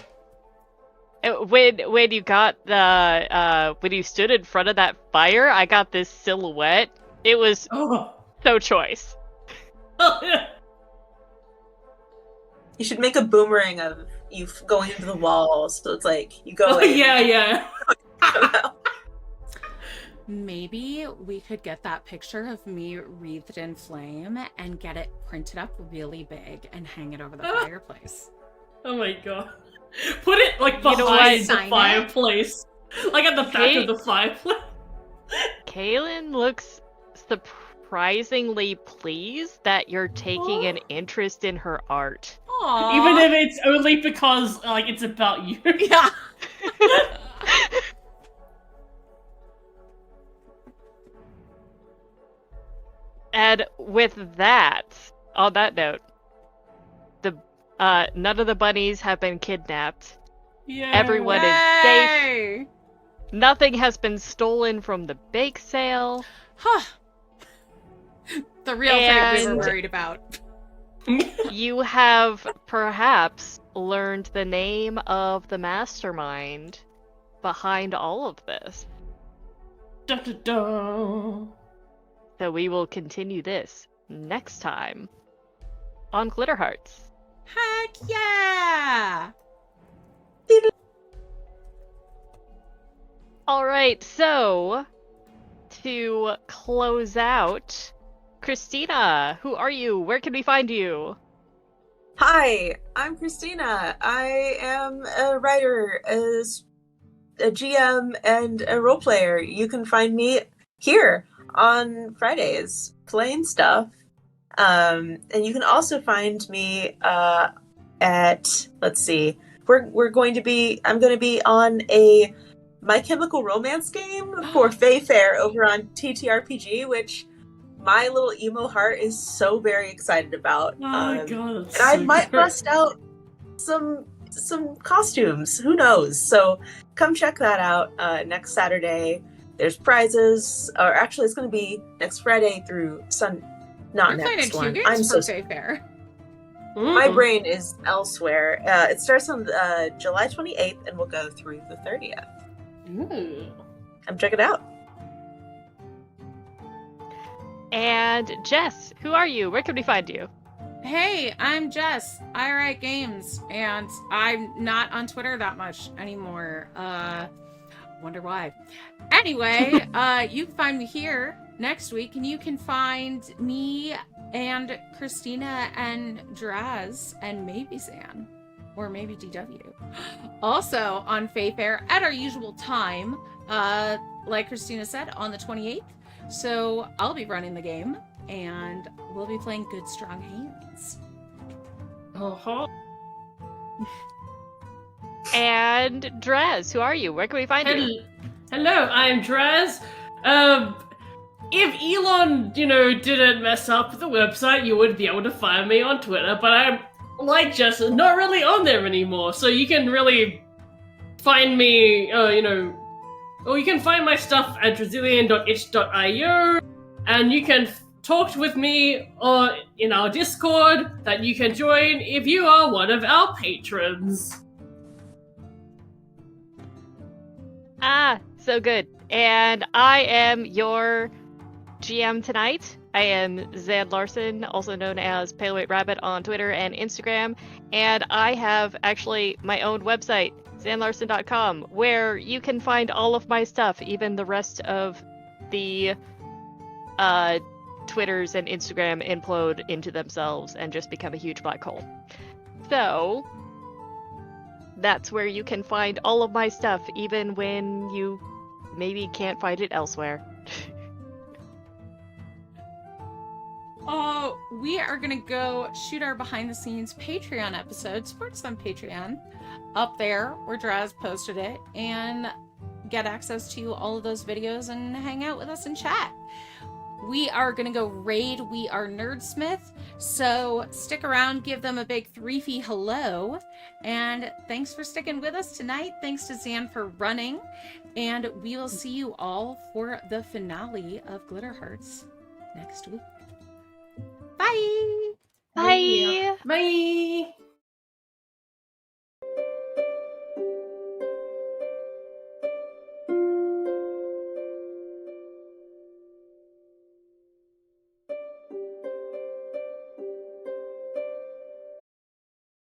when you got the when you stood in front of that fire, I got this silhouette. It was so choice. You should make a boomerang of you going into the wall, so it's like you go Oh in. yeah. Maybe we could get that picture of me wreathed in flame and get it printed up really big and hang it over the fireplace. Oh my god. Put it like You know behind what? the Sign it? fireplace. Like at the back of the fireplace. Kaylin looks surprisingly pleased that you're taking an interest in her art. Aww. Even if it's only because, like, it's about you. Yeah. And with that, on that note, the none of the bunnies have been kidnapped. Yeah. Everyone is safe. Yay! Nothing has been stolen from the bake sale. Huh. The real thing we were And- worried about. You have perhaps learned the name of the mastermind behind all of this. Da, da, da. So we will continue this next time on Glitterhearts. Heck yeah! All right, so to close out, Christina, who are you? Where can we find you? Hi, I'm Christina. I am a writer, a GM, and a role player. You can find me here on Fridays playing stuff. And you can also find me at, let's see, I'm going to be on a My Chemical Romance game for Fae Fair over on TTRPG, which my little emo heart is so very excited about. Oh god, that's And I so might good. bust out some costumes. Who knows? So come check that out next Saturday. There's prizes, or actually, it's going to be next Friday through not You're playing next two one. games I'm for so Fae Fair. my Mm. brain is elsewhere. It starts on July 28th and will go through the 30th. Ooh. Come check it out. And Jess, who are you? Where can we find you? Hey, I'm Jess. I write games, and I'm not on Twitter that much anymore. Wonder why. Anyway, you can find me here next week, and you can find me and Christina and Draz and maybe Zan, or maybe DW. Also on Fae Fair at our usual time, like Christina said, on the 28th. So I'll be running the game, and we'll be playing Good Strong Hands. Uh-huh. And Draz, who are you? Where can we find you? Hello, I'm Draz. If Elon, didn't mess up the website, you would be able to find me on Twitter, but I'm, like Jess, not really on there anymore, so you can really find me, or you can find my stuff at Brazilian.itch.io, and you can talk with me in our Discord that you can join if you are one of our patrons. Ah, so good. And I am your GM tonight. I am Zan Larson, also known as Paleweight Rabbit on Twitter and Instagram, and I have actually my own website, zanlarson.com, where you can find all of my stuff, even the rest of the Twitters and Instagram implode into themselves and just become a huge black hole. So that's where you can find all of my stuff, even when you maybe can't find it elsewhere. We are gonna go shoot our behind the scenes Patreon episode. Support us on Patreon up there where Draz posted it, and get access to all of those videos and hang out with us and chat. We are gonna go raid We Are Nerdsmith, so stick around, give them a big Threefy hello, and thanks for sticking with us tonight. Thanks to Zan for running, and we will see you all for the finale of Glitterhearts next week. Bye! Bye! Bye!